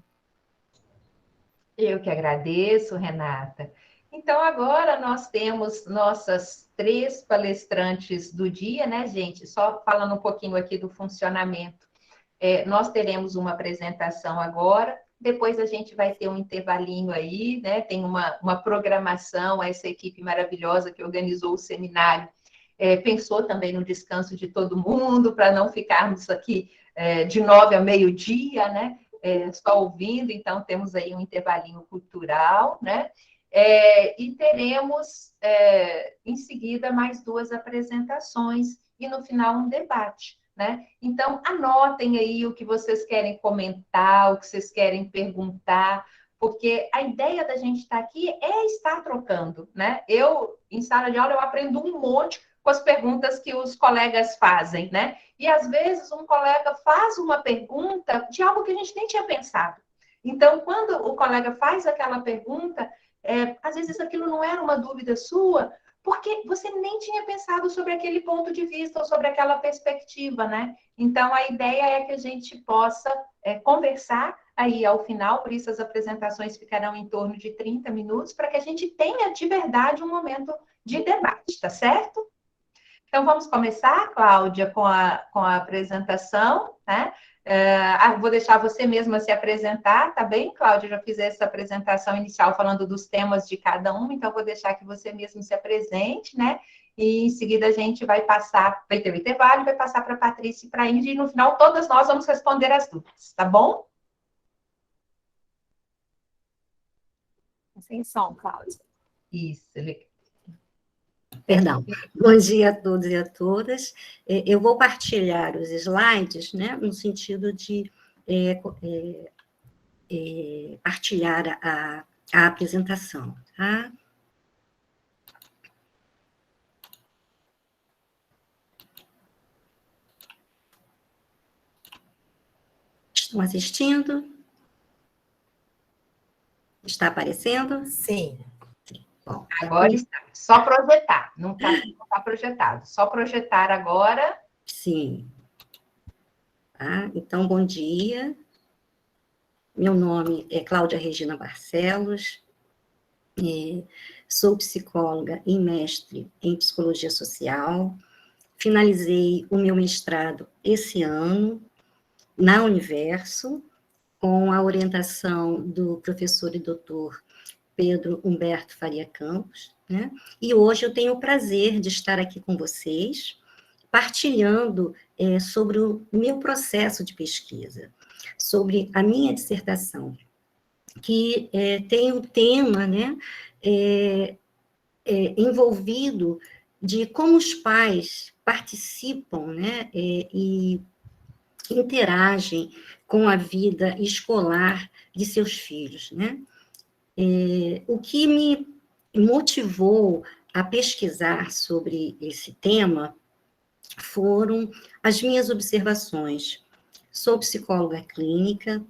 Eu que agradeço, Renata. Então, agora nós temos nossas 3 palestrantes do dia, né, gente? Só falando um pouquinho aqui do funcionamento. Nós teremos uma apresentação agora, depois a gente vai ter um intervalinho aí, né? Tem uma programação, essa equipe maravilhosa que organizou o seminário pensou também no descanso de todo mundo, para não ficarmos aqui de 9 a meio-dia, né? Só ouvindo, então temos aí um intervalinho cultural, né? E teremos, em seguida, mais 2 apresentações e, no final, um debate, né? Então, anotem aí o que vocês querem comentar, o que vocês querem perguntar, porque a ideia da gente estar aqui é estar trocando, né? Eu, em sala de aula, eu aprendo um monte com as perguntas que os colegas fazem, né? E, às vezes, um colega faz uma pergunta de algo que a gente nem tinha pensado. Então, quando o colega faz aquela pergunta, às vezes aquilo não era uma dúvida sua, porque você nem tinha pensado sobre aquele ponto de vista ou sobre aquela perspectiva, né? Então, a ideia é que a gente possa conversar aí ao final, por isso as apresentações ficarão em torno de 30 minutos, para que a gente tenha de verdade um momento de debate, tá certo? Então, vamos começar, Cláudia, com a apresentação, né? Vou deixar você mesma se apresentar, tá bem, Cláudia? Já fiz essa apresentação inicial falando dos temas de cada um, então vou deixar que você mesmo se apresente, né? E em seguida a gente vai ter o intervalo, vai passar para a Patrícia e para a Índia, e no final todas nós vamos responder as dúvidas, tá bom? Sem som, Cláudia. Isso, legal. Perdão. Bom dia a todos e a todas. Eu vou partilhar os slides, né, no sentido de partilhar a apresentação, tá? Estão assistindo? Está aparecendo? Sim. Bom, Agora está. Só projetar. Não está projetado. Só projetar agora. sim. Tá? Então, bom dia. Meu nome é Cláudia Regina Barcelos. Sou psicóloga e mestre em psicologia social. Finalizei o meu mestrado esse ano na Universo, com a orientação do professor e doutor Pedro Humberto Faria Campos, né? E hoje eu tenho o prazer de estar aqui com vocês, partilhando sobre o meu processo de pesquisa, sobre a minha dissertação, que tem o tema, né, envolvido de como os pais participam, né, e interagem com a vida escolar de seus filhos, né? O que me motivou a pesquisar sobre esse tema foram as minhas observações. Sou psicóloga clínica,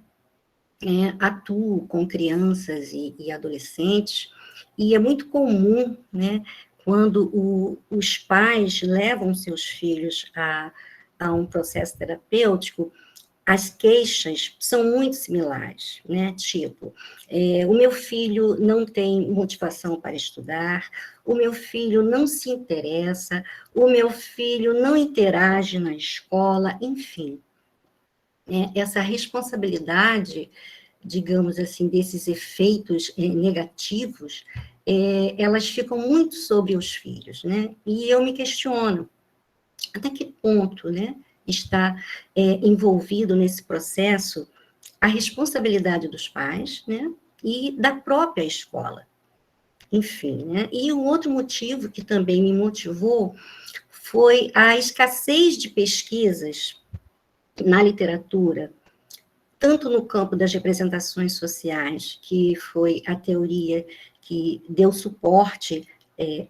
atuo com crianças e adolescentes, e é muito comum, né, quando os pais levam seus filhos a um processo terapêutico, as queixas são muito similares, né? Tipo, o meu filho não tem motivação para estudar, o meu filho não se interessa, o meu filho não interage na escola, enfim. Essa responsabilidade, digamos assim, desses efeitos negativos, elas ficam muito sobre os filhos, né? E eu me questiono, até que ponto, né, está envolvido nesse processo a responsabilidade dos pais, né, e da própria escola. Enfim, né, e um outro motivo que também me motivou foi a escassez de pesquisas na literatura, tanto no campo das representações sociais, que foi a teoria que deu suporte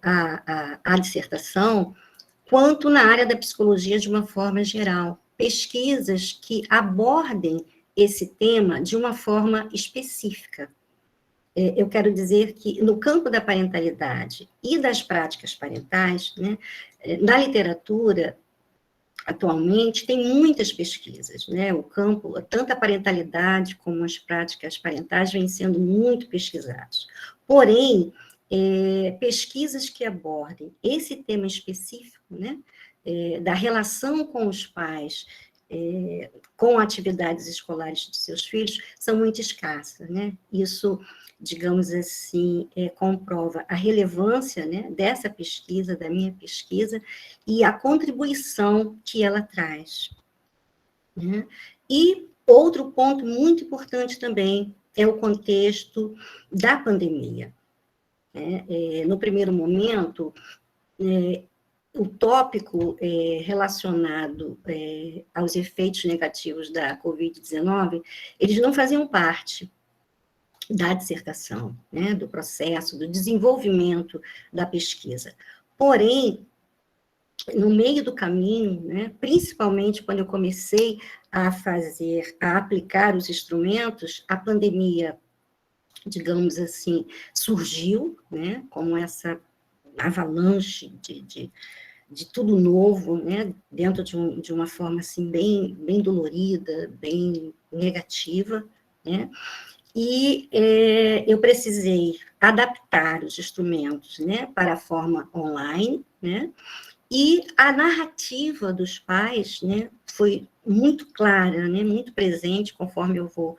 à dissertação, quanto na área da psicologia de uma forma geral. Pesquisas que abordem esse tema de uma forma específica. Eu quero dizer que no campo da parentalidade e das práticas parentais, né, na literatura, atualmente, tem muitas pesquisas, né, o campo, tanto a parentalidade como as práticas parentais vêm sendo muito pesquisados. Porém, pesquisas que abordem esse tema específico, né, da relação com os pais, com atividades escolares de seus filhos, são muito escassas, né? Isso, digamos assim, comprova a relevância, né, dessa pesquisa, da minha pesquisa, e a contribuição que ela traz, né? E outro ponto muito importante também é o contexto da pandemia. No primeiro momento, o tópico relacionado aos efeitos negativos da Covid-19, eles não faziam parte da dissertação, né, do processo, do desenvolvimento da pesquisa. Porém, no meio do caminho, né, principalmente quando eu comecei a aplicar os instrumentos, a pandemia, digamos assim, surgiu, né, como essa avalanche de tudo novo, né, dentro de uma forma assim, bem dolorida, bem negativa, né, e eu precisei adaptar os instrumentos, né, para a forma online, né, e a narrativa dos pais, né, foi muito clara, né, muito presente, conforme eu vou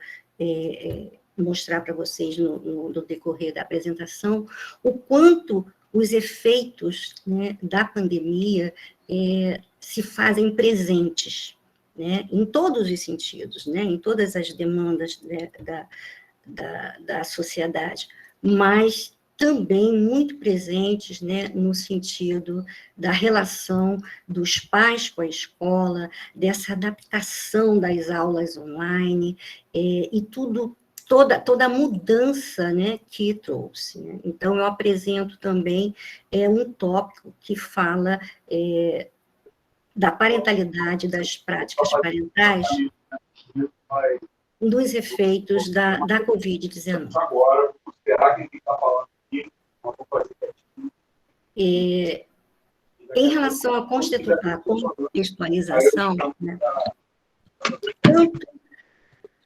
mostrar para vocês no decorrer da apresentação, o quanto os efeitos, né, da pandemia se fazem presentes, né, em todos os sentidos, né, em todas as demandas, né, da sociedade, mas também muito presentes, né, no sentido da relação dos pais com a escola, dessa adaptação das aulas online, e toda a mudança, né, que trouxe, né? Então, eu apresento também um tópico que fala da parentalidade, das práticas parentais, dos efeitos da Covid-19. Agora, será que quem está falando aqui em relação à contextualização, né,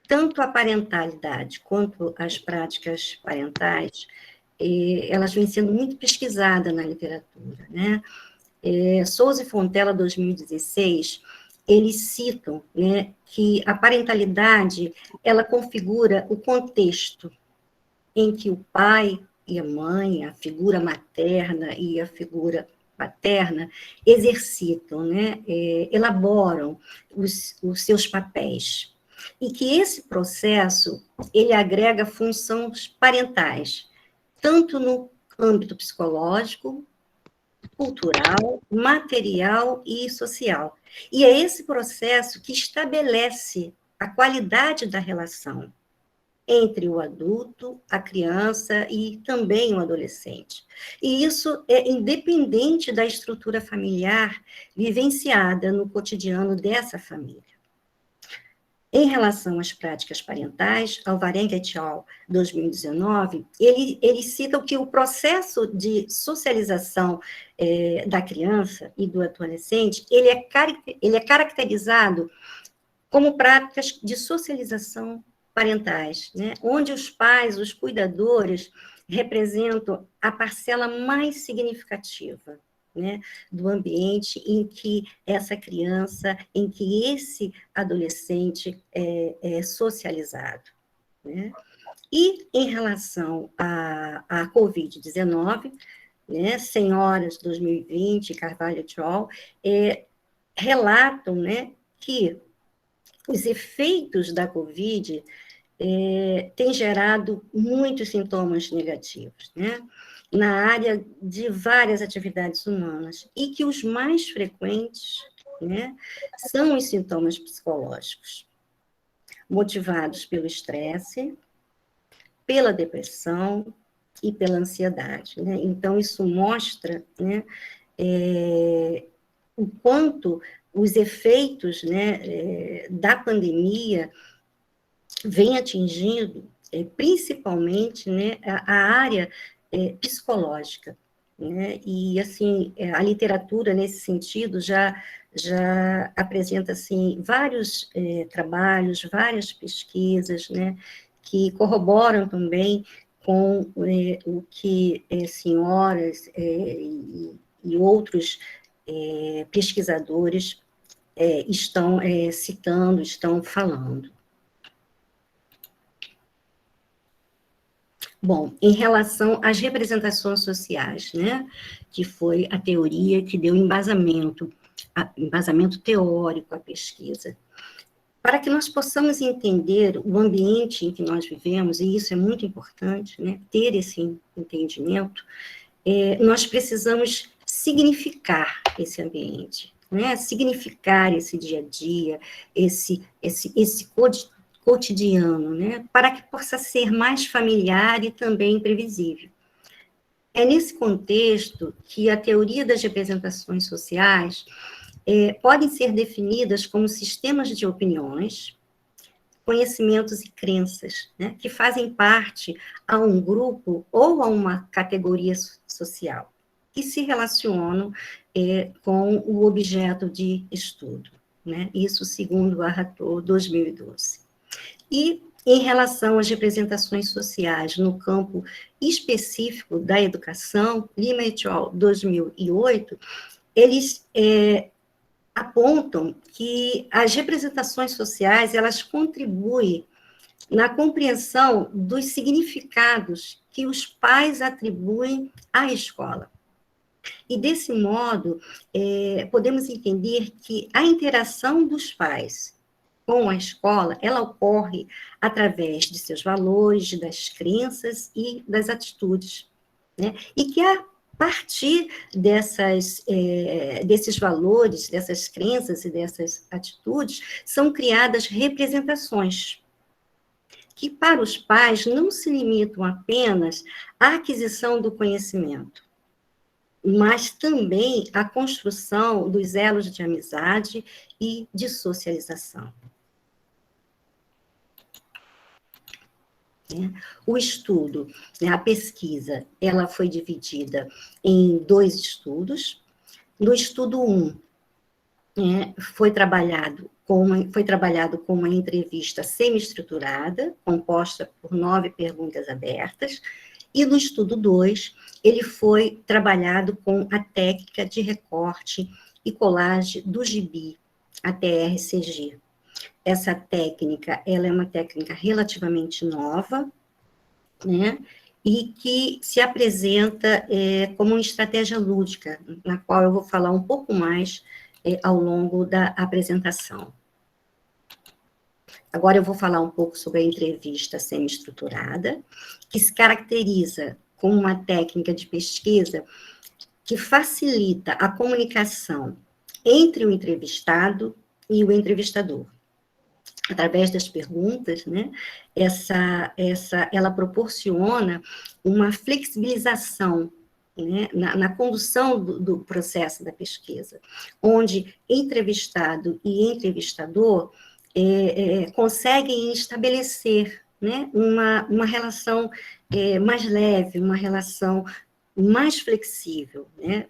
tanto a parentalidade quanto as práticas parentais, elas vêm sendo muito pesquisadas na literatura, né? Souza e Fontella, 2016, eles citam, né, que a parentalidade, ela configura o contexto em que o pai e a mãe, a figura materna e a figura paterna, exercitam, né, elaboram os seus papéis. E que esse processo, ele agrega funções parentais, tanto no âmbito psicológico, cultural, material e social. E é esse processo que estabelece a qualidade da relação entre o adulto, a criança e também o adolescente. E isso é independente da estrutura familiar vivenciada no cotidiano dessa família. Em relação às práticas parentais, Alvarenga et al., 2019, ele cita que o processo de socialização da criança e do adolescente, ele é caracterizado como práticas de socialização parentais, né? Onde os pais, os cuidadores, representam a parcela mais significativa, né, do ambiente em que essa criança, em que esse adolescente é socializado, né? E em relação à Covid-19, né, Senhoras 2020, Carvalho et al., relatam, né, que os efeitos da Covid têm gerado muitos sintomas negativos, né, na área de várias atividades humanas, e que os mais frequentes, né, são os sintomas psicológicos, motivados pelo estresse, pela depressão e pela ansiedade, né? Então, isso mostra, né, o quanto os efeitos, né, da pandemia vêm atingindo, principalmente, né, a área psicológica, né? E, assim, a literatura, nesse sentido, já apresenta, assim, vários trabalhos, várias pesquisas, né, que corroboram também com o que senhoras e outros pesquisadores estão citando, estão falando. Bom, em relação às representações sociais, né, que foi a teoria que deu embasamento teórico à pesquisa. Para que nós possamos entender o ambiente em que nós vivemos, e isso é muito importante, né, ter esse entendimento, nós precisamos significar esse ambiente, né, significar esse dia a dia, esse cotidiano, né, para que possa ser mais familiar e também previsível. é nesse contexto que a teoria das representações sociais podem ser definidas como sistemas de opiniões, conhecimentos e crenças, né, que fazem parte a um grupo ou a uma categoria social, que se relacionam com o objeto de estudo, né? Isso segundo a Ratot 2012. E em relação às representações sociais no campo específico da educação, Lima et al. 2008, eles apontam que as representações sociais, elas contribuem na compreensão dos significados que os pais atribuem à escola. E, desse modo, podemos entender que a interação dos pais com a escola, ela ocorre através de seus valores, das crenças e das atitudes, né? E que a partir desses valores, dessas crenças e dessas atitudes, são criadas representações, que para os pais não se limitam apenas à aquisição do conhecimento, mas também à construção dos elos de amizade e de socialização. O estudo, a pesquisa, ela foi dividida em 2 estudos. No estudo 1, foi trabalhado com uma entrevista semi-estruturada, composta por 9 perguntas abertas, e no estudo 2, ele foi trabalhado com a técnica de recorte e colagem do gibi, a TRCG. Essa técnica, ela é uma técnica relativamente nova, né, e que se apresenta como uma estratégia lúdica, na qual eu vou falar um pouco mais ao longo da apresentação. Agora eu vou falar um pouco sobre a entrevista semi-estruturada, que se caracteriza como uma técnica de pesquisa que facilita a comunicação entre o entrevistado e o entrevistador. Através das perguntas, né, ela proporciona uma flexibilização, né, na condução do processo da pesquisa, onde entrevistado e entrevistador conseguem estabelecer, né, uma relação mais leve, uma relação mais flexível, né,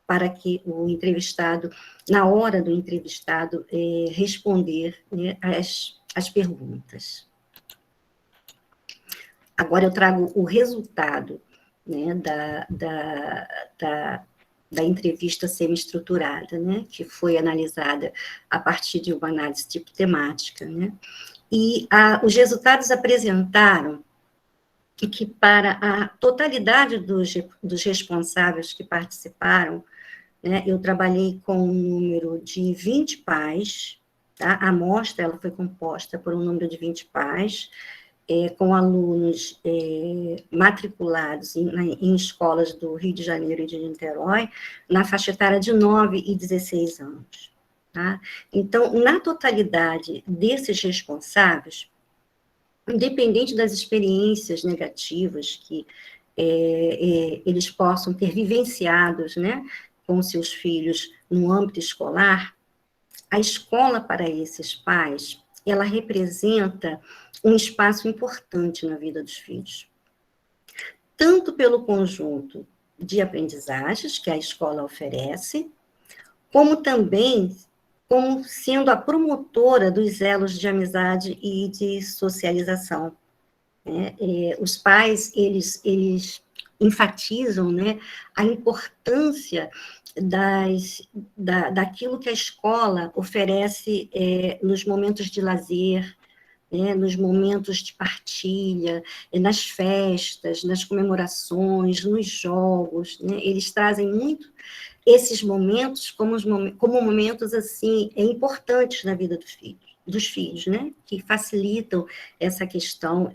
para que o entrevistado, na hora do entrevistado, responder, né, as perguntas. Agora eu trago o resultado, né, da entrevista semi-estruturada, né, que foi analisada a partir de uma análise tipo temática, né, e os resultados apresentaram que para a totalidade dos responsáveis que participaram, né, eu trabalhei com um número de 20 pais, tá? A amostra ela foi composta por um número de 20 pais, com alunos matriculados em escolas do Rio de Janeiro e de Niterói, na faixa etária de 9 e 16 anos. Tá? Então, na totalidade desses responsáveis, independente das experiências negativas que eles possam ter vivenciados, né, com seus filhos no âmbito escolar, a escola para esses pais, ela representa um espaço importante na vida dos filhos. Tanto pelo conjunto de aprendizagens que a escola oferece, como também como sendo a promotora dos elos de amizade e de socialização. Os pais, eles enfatizam, né, a importância daquilo que a escola oferece nos momentos de lazer, né, nos momentos de partilha, nas festas, nas comemorações, nos jogos, né, eles trazem muito esses momentos como momentos, assim, importantes na vida dos filhos, né, que facilitam essa questão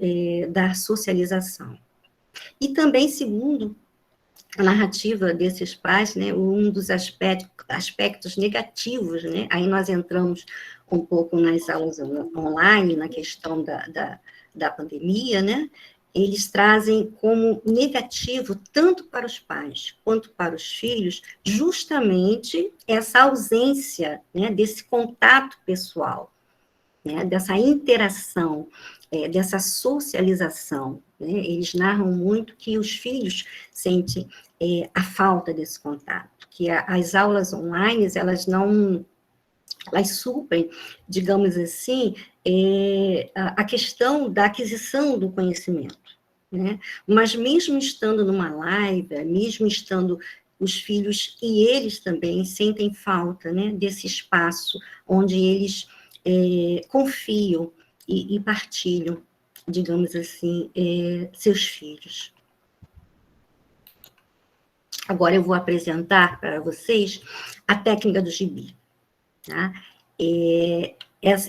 da socialização. E também, segundo a narrativa desses pais, né, um dos aspectos negativos, né, aí nós entramos um pouco nas aulas online, na questão da pandemia, né, eles trazem como negativo, tanto para os pais quanto para os filhos, justamente essa ausência, né, desse contato pessoal, né, dessa interação, dessa socialização. Né? Eles narram muito que os filhos sentem a falta desse contato, que as aulas online, elas suprem, digamos assim, a questão da aquisição do conhecimento. Né? Mas mesmo estando numa live, mesmo estando os filhos e eles também sentem falta, né, desse espaço onde eles confiam e partilham, digamos assim, seus filhos. Agora eu vou apresentar para vocês a técnica do gibi. Tá?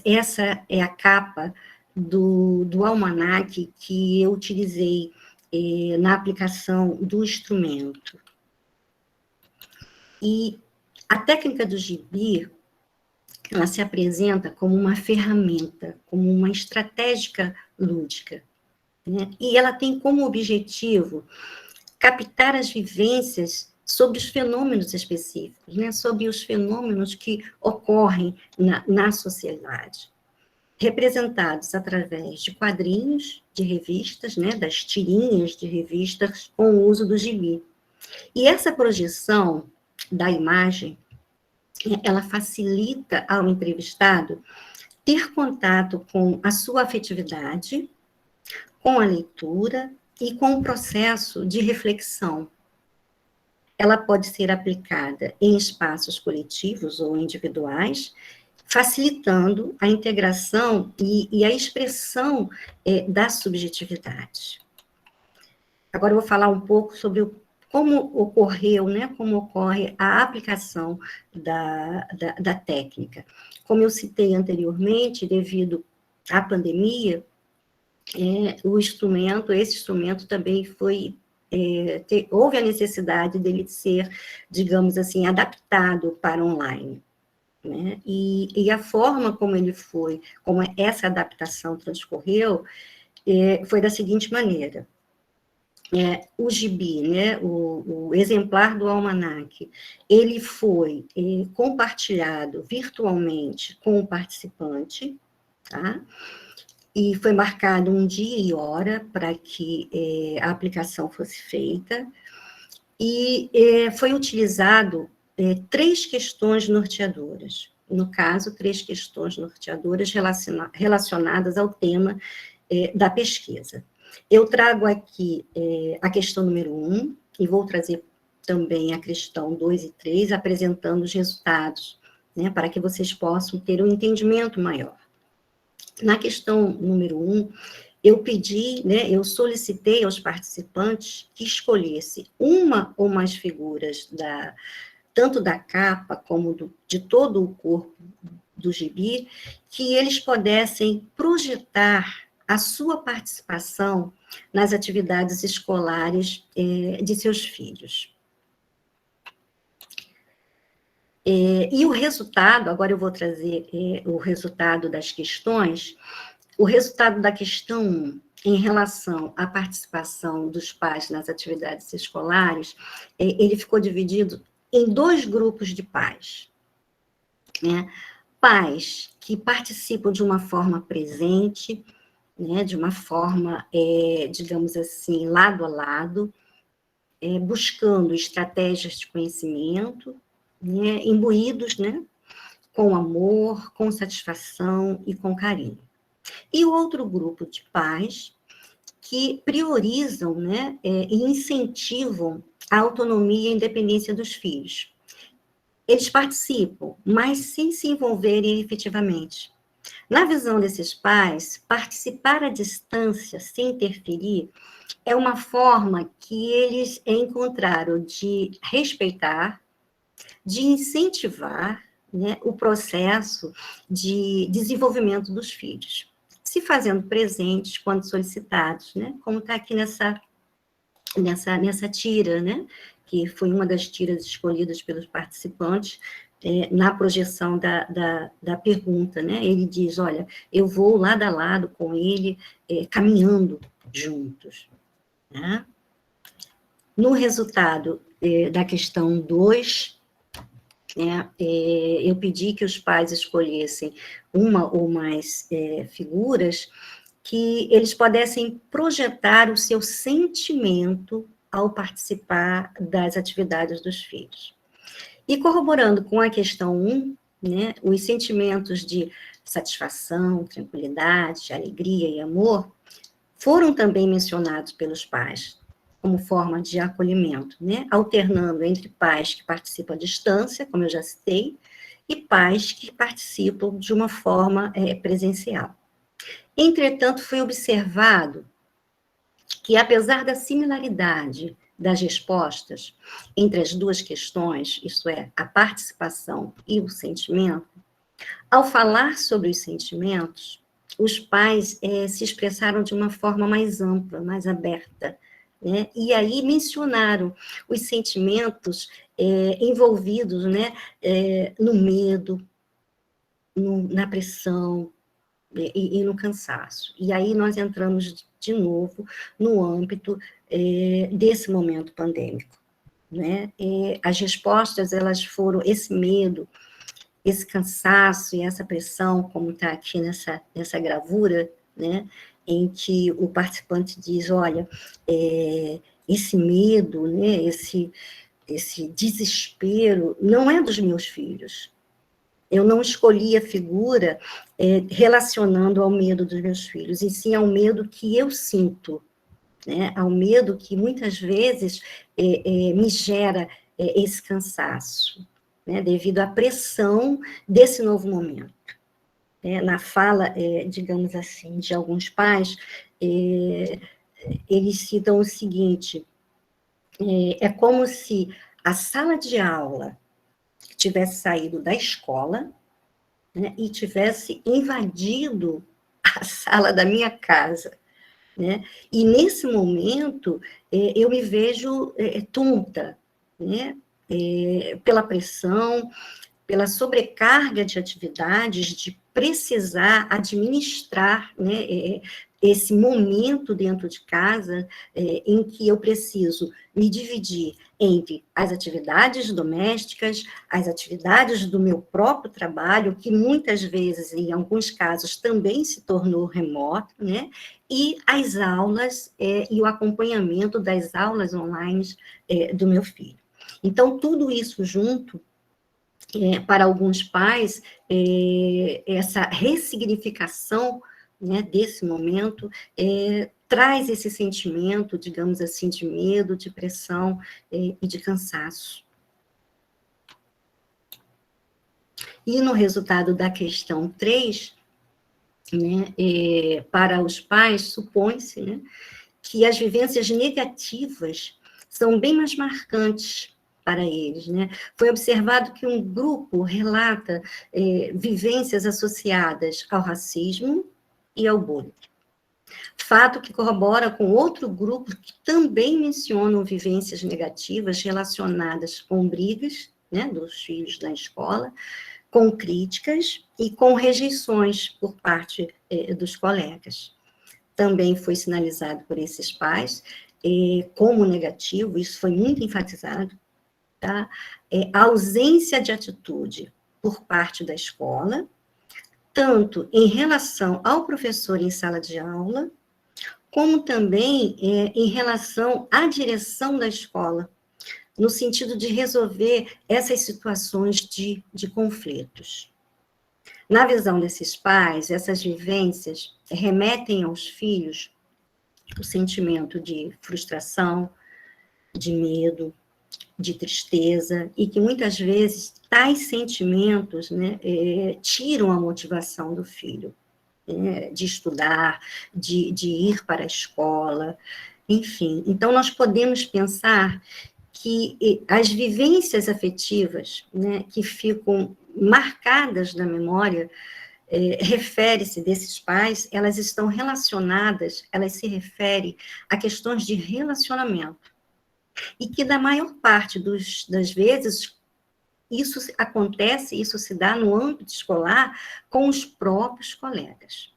Essa é a capa do almanaque que eu utilizei na aplicação do instrumento. E a técnica do gibi, ela se apresenta como uma ferramenta, como uma estratégia lúdica, né? E ela tem como objetivo captar as vivências sobre os fenômenos específicos, né? Sobre os fenômenos que ocorrem na sociedade, representados através de quadrinhos, de revistas, né? Das tirinhas de revistas com o uso do gibi. E essa projeção da imagem, ela facilita ao entrevistado ter contato com a sua afetividade, com a leitura e com o processo de reflexão. Ela pode ser aplicada em espaços coletivos ou individuais, facilitando a integração e a expressão da subjetividade. Agora eu vou falar um pouco sobre como ocorreu, né, como ocorre a aplicação da técnica. Como eu citei anteriormente, devido à pandemia, esse instrumento também houve a necessidade dele ser, digamos assim, adaptado para online. Né? E a forma como como essa adaptação transcorreu, foi da seguinte maneira. O gibi, né, o exemplar do almanaque, ele foi compartilhado virtualmente com o participante, tá? E foi marcado um dia e hora para que a aplicação fosse feita, e foi utilizado 3 questões norteadoras, no caso, 3 questões norteadoras relacionadas ao tema da pesquisa. Eu trago aqui a questão número 1, e vou trazer também a questão 2 e 3, apresentando os resultados, né, para que vocês possam ter um entendimento maior. Na questão número 1, eu solicitei aos participantes que escolhesse uma ou mais figuras, tanto da capa como de todo o corpo do gibi, que eles pudessem projetar a sua participação nas atividades escolares de seus filhos. E o resultado, agora eu vou trazer o resultado das questões. O resultado da questão 1, em relação à participação dos pais nas atividades escolares, ele ficou dividido em 2 grupos de pais. Né? Pais que participam de uma forma presente, né, de uma forma, digamos assim, lado a lado, buscando estratégias de conhecimento, né, imbuídos, né, com amor, com satisfação e com carinho. E o outro grupo de pais que priorizam, né, e incentivam a autonomia e a independência dos filhos. Eles participam, mas sem se envolverem efetivamente. Na visão desses pais, participar à distância, sem interferir, é uma forma que eles encontraram de respeitar, de incentivar, né, o processo de desenvolvimento dos filhos, se fazendo presentes quando solicitados, né, como está aqui nessa tira, né, que foi uma das tiras escolhidas pelos participantes, na projeção da pergunta, né? Ele diz, olha, eu vou lado a lado com ele, caminhando, juntos, né? No resultado da questão 2, eu pedi que os pais escolhessem uma ou mais figuras que eles pudessem projetar o seu sentimento ao participar das atividades dos filhos. E corroborando com a questão 1, né, os sentimentos de satisfação, tranquilidade, alegria e amor foram também mencionados pelos pais como forma de acolhimento, né, alternando entre pais que participam à distância, como eu já citei, e pais que participam de uma forma presencial. Entretanto, foi observado que, apesar da similaridade das respostas entre as duas questões, isto é, a participação e o sentimento, ao falar sobre os sentimentos, os pais se expressaram de uma forma mais ampla, mais aberta, né? E aí mencionaram os sentimentos envolvidos, né, no medo, na pressão, e no cansaço. E aí nós entramos de novo no âmbito desse momento pandêmico, né? As respostas, elas foram esse medo, esse cansaço e essa pressão, como está aqui nessa gravura, né? Em que o participante diz, olha, esse medo, né? Esse desespero não é dos meus filhos. Eu não escolhi a figura relacionando ao medo dos meus filhos, e sim ao medo que eu sinto, né? Ao medo que muitas vezes me gera esse cansaço, né? Devido à pressão desse novo momento. Na fala, digamos assim, de alguns pais, eles citam o seguinte, é como se a sala de aula tivesse saído da escola, né, e tivesse invadido a sala da minha casa, né? E nesse momento eu me vejo tonta, né? Pela pressão, pela sobrecarga de atividades, de precisar administrar, né, esse momento dentro de casa em que eu preciso me dividir entre as atividades domésticas, as atividades do meu próprio trabalho, que muitas vezes, em alguns casos, também se tornou remoto, né, e as aulas e o acompanhamento das aulas online do meu filho. Então, tudo isso junto, para alguns pais, essa ressignificação, né, desse momento, traz esse sentimento, digamos assim, de medo, de pressão e de cansaço. E no resultado da questão 3, né, para os pais, supõe-se, né, que as vivências negativas são bem mais marcantes para eles, né? Foi observado que um grupo relata vivências associadas ao racismo e ao bullying. Fato que corrobora com outro grupo que também mencionam vivências negativas relacionadas com brigas, né, dos filhos na escola, com críticas e com rejeições por parte dos colegas. Também foi sinalizado por esses pais como negativo, isso foi muito enfatizado, tá? A ausência de atitude por parte da escola, tanto em relação ao professor em sala de aula, como também em relação à direção da escola, no sentido de resolver essas situações de conflitos. Na visão desses pais, essas vivências remetem aos filhos o sentimento de frustração, de medo, de tristeza, e que muitas vezes tais sentimentos, né, tiram a motivação do filho, né, de estudar, de ir para a escola, enfim. Então, nós podemos pensar que as vivências afetivas, né, que ficam marcadas na memória, refere-se desses pais, elas estão relacionadas, elas se referem a questões de relacionamento, e que, na maior parte das vezes, isso acontece, isso se dá no âmbito escolar com os próprios colegas.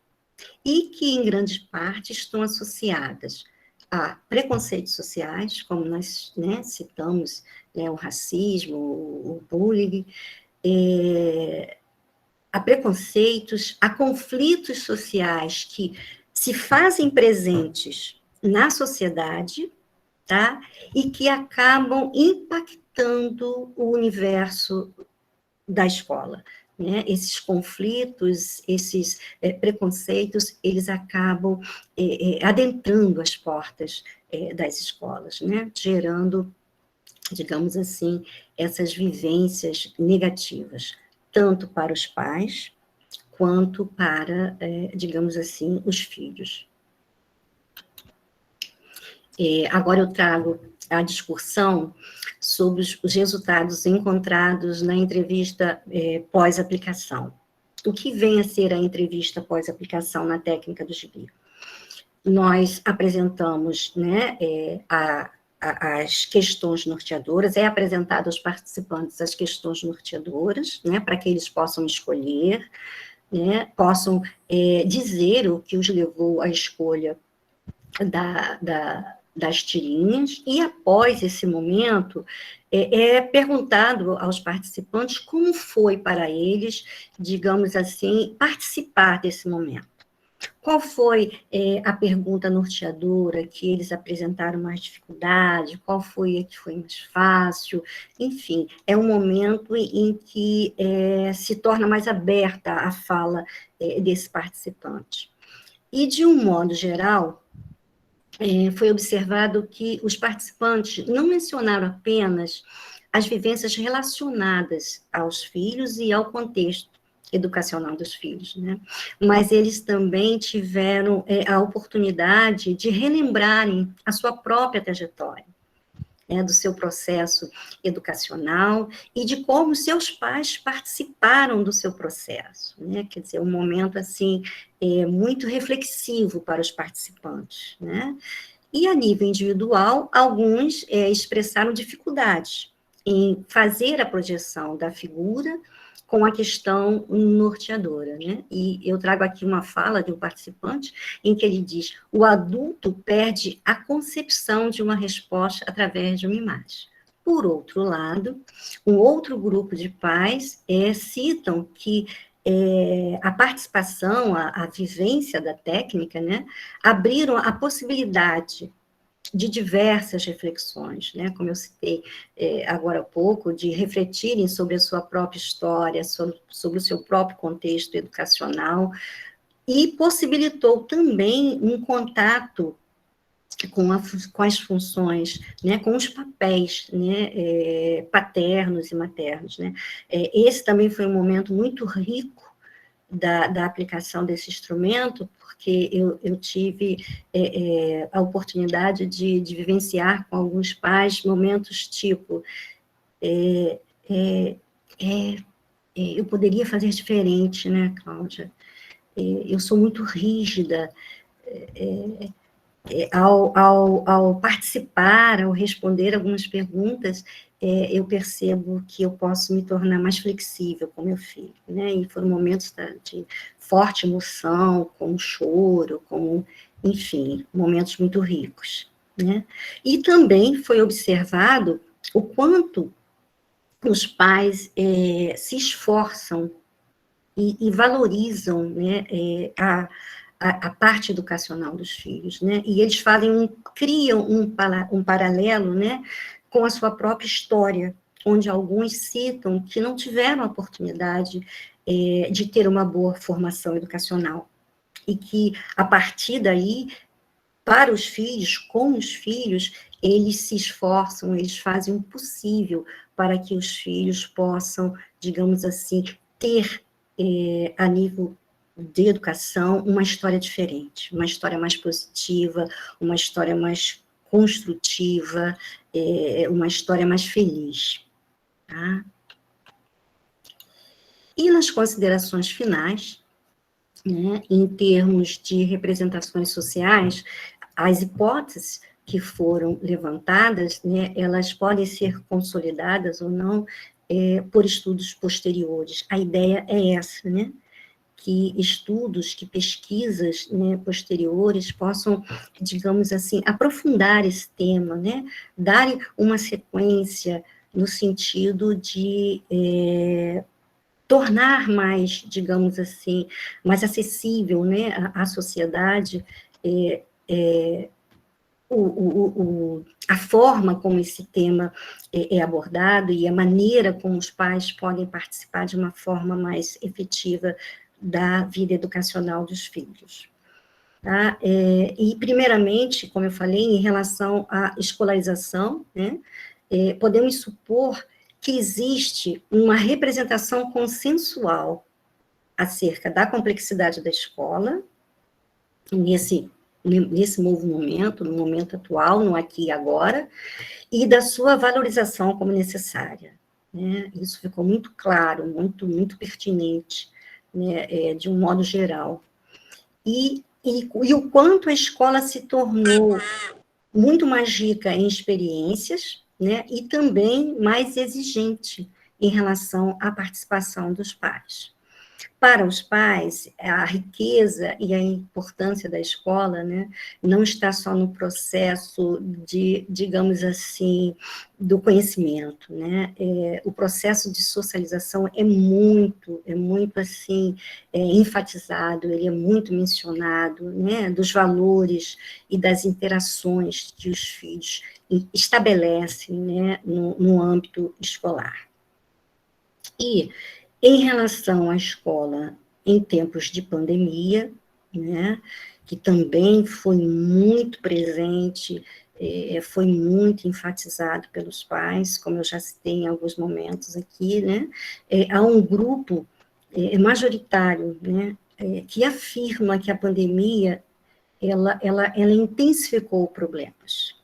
e que, em grande parte, estão associadas a preconceitos sociais, como nós, né, citamos, né, o racismo, o bullying, a preconceitos, a conflitos sociais que se fazem presentes na sociedade, tá? E que acabam impactando o universo da escola, né? Esses conflitos, esses preconceitos, eles acabam adentrando as portas das escolas, né? Gerando, digamos assim, essas vivências negativas, tanto para os pais, quanto para, digamos assim, os filhos. Agora eu trago a discussão sobre os resultados encontrados na entrevista pós-aplicação. O que vem a ser a entrevista pós-aplicação na técnica do gibi? Nós apresentamos, né, as questões norteadoras, é apresentado aos participantes as questões norteadoras, né, para que eles possam escolher, né, possam dizer o que os levou à escolha das tirinhas, e após esse momento, é perguntado aos participantes como foi para eles, digamos assim, participar desse momento. Qual foi a pergunta norteadora que eles apresentaram mais dificuldade? Qual foi a que foi mais fácil? Enfim, é um momento em que se torna mais aberta a fala desse participante. E, de um modo geral, foi observado que os participantes não mencionaram apenas as vivências relacionadas aos filhos e ao contexto educacional dos filhos, né? Mas eles também tiveram a oportunidade de relembrarem a sua própria trajetória, do seu processo educacional e de como seus pais participaram do seu processo, né? Quer dizer, um momento, assim, muito reflexivo para os participantes, né? E, a nível individual, alguns expressaram dificuldades em fazer a projeção da figura com a questão norteadora, né? E eu trago aqui uma fala de um participante em que ele diz: o adulto perde a concepção de uma resposta através de uma imagem. Por outro lado, um outro grupo de pais citam que a participação, a vivência da técnica, né, abriram a possibilidade de diversas reflexões, né, como eu citei agora há pouco, de refletirem sobre a sua própria história, sobre o seu próprio contexto educacional, e possibilitou também um contato com as funções, né, com os papéis, né, paternos e maternos, né. Esse também foi um momento muito rico da aplicação desse instrumento, porque eu tive a oportunidade de vivenciar com alguns pais momentos tipo, eu poderia fazer diferente, né, Cláudia? Eu sou muito rígida, ao participar, ao responder algumas perguntas, eu percebo que eu posso me tornar mais flexível com meu filho, né? E foram momentos de forte emoção, com choro, enfim, momentos muito ricos, né? E também foi observado o quanto os pais se esforçam e valorizam, né, a parte educacional dos filhos, né? E eles criam um paralelo, né, com a sua própria história, onde alguns citam que não tiveram a oportunidade de ter uma boa formação educacional, e que, a partir daí, para os filhos, com os filhos, eles se esforçam, eles fazem o possível para que os filhos possam, digamos assim, ter, a nível de educação, uma história diferente, uma história mais positiva, uma história mais construtiva, uma história mais feliz. Tá? E nas considerações finais, né, em termos de representações sociais, as hipóteses que foram levantadas, né, elas podem ser consolidadas ou não por estudos posteriores. A ideia é essa, né? que estudos, que pesquisas, né, posteriores possam, digamos assim, aprofundar esse tema, né, darem uma sequência no sentido de tornar mais, digamos assim, mais acessível, né, à sociedade a forma como esse tema é abordado e a maneira como os pais podem participar de uma forma mais efetiva da vida educacional dos filhos. Tá? E, primeiramente, como eu falei, em relação à escolarização, né, podemos supor que existe uma representação consensual acerca da complexidade da escola, nesse novo momento, no momento atual, no aqui e agora, e da sua valorização como necessária. Né? Isso ficou muito claro, muito pertinente, né, de um modo geral. E o quanto a escola se tornou muito mais rica em experiências, né, e também mais exigente em relação à participação dos pais. Para os pais, a riqueza e a importância da escola, né, não está só no processo de, digamos assim, do conhecimento, né, o processo de socialização é muito assim, enfatizado, ele é muito mencionado, né, dos valores e das interações que os filhos estabelecem, né, no âmbito escolar. E em relação à escola em tempos de pandemia, né, que também foi muito presente, foi muito enfatizado pelos pais, como eu já citei em alguns momentos aqui, né, há um grupo majoritário, né, que afirma que a pandemia, ela intensificou problemas,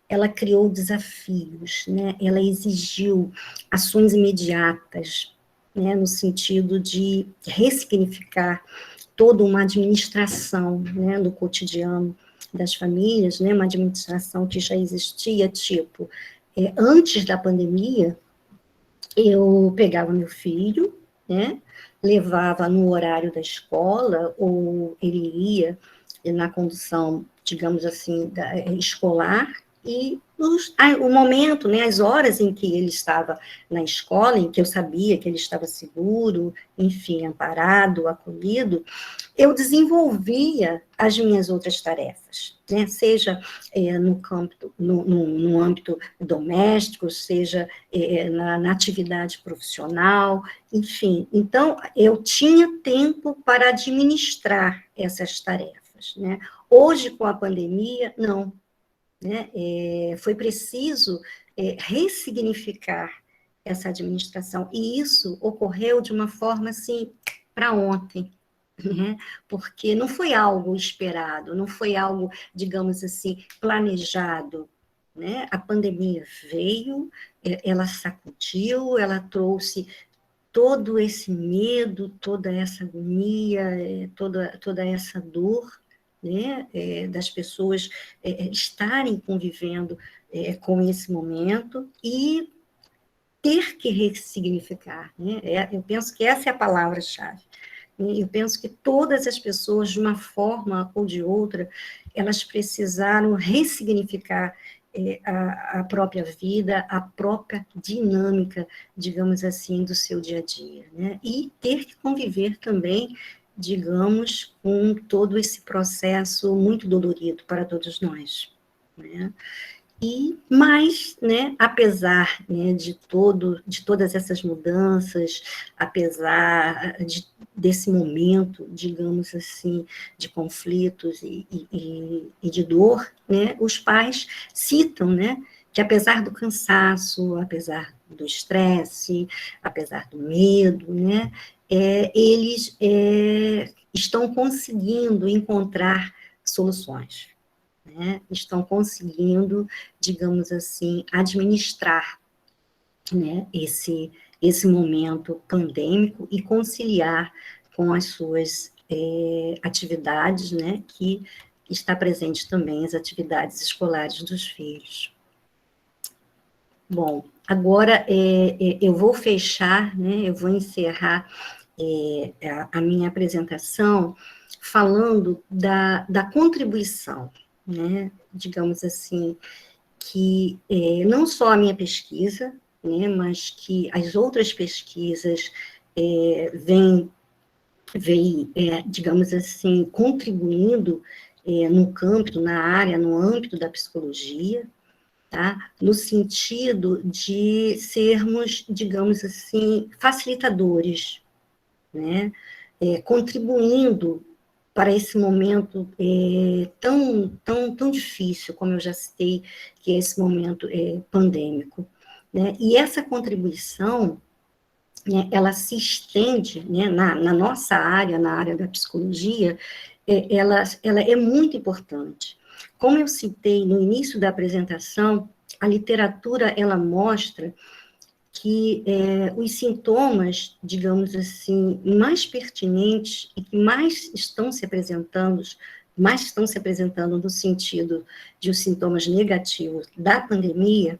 ela criou desafios, né, ela exigiu ações imediatas, né, no sentido de ressignificar toda uma administração, né, do cotidiano das famílias, né, uma administração que já existia, tipo, antes da pandemia, eu pegava meu filho, né, levava no horário da escola, ou ele ia na condução, digamos assim, escolar, e o momento, né, as horas em que ele estava na escola, em que eu sabia que ele estava seguro, enfim, amparado, acolhido, eu desenvolvia as minhas outras tarefas, né, seja no âmbito doméstico, seja na atividade profissional, enfim. Então, eu tinha tempo para administrar essas tarefas, né. Hoje, com a pandemia, não. Né? Foi preciso ressignificar essa administração, e isso ocorreu de uma forma, assim, para ontem, né? Porque não foi algo esperado, não foi algo, digamos assim, planejado, né? A pandemia veio, ela sacudiu, ela trouxe todo esse medo, toda essa agonia, toda essa dor, né, das pessoas estarem convivendo com esse momento e ter que ressignificar. Né? Eu penso que essa é a palavra-chave. Eu penso que todas as pessoas, de uma forma ou de outra, elas precisaram ressignificar a própria vida, a própria dinâmica, digamos assim, do seu dia a dia, né? E ter que conviver também, digamos, com todo esse processo muito dolorido para todos nós, né? Mas, né, apesar, né, de todas essas mudanças, apesar desse momento, digamos assim, de conflitos e de dor, né, os pais citam, né, que apesar do cansaço, apesar do estresse, apesar do medo, né, eles estão conseguindo encontrar soluções. Né, estão conseguindo, digamos assim, administrar, né, esse momento pandêmico e conciliar com as suas atividades, né, que está presente também as atividades escolares dos filhos. Bom, agora eu vou fechar, né, eu vou encerrar a minha apresentação falando da contribuição, né, digamos assim, que não só a minha pesquisa, né, mas que as outras pesquisas vêm, digamos assim, contribuindo no campo, na área, no âmbito da psicologia, tá? No sentido de sermos, digamos assim, facilitadores, né? Contribuindo para esse momento tão difícil, como eu já citei, que é esse momento pandêmico, né? E essa contribuição, né, ela se estende, né, na nossa área, na área da psicologia, ela é muito importante. Como eu citei no início da apresentação, a literatura, ela mostra que os sintomas, digamos assim, mais pertinentes e que mais estão se apresentando no sentido de os sintomas negativos da pandemia,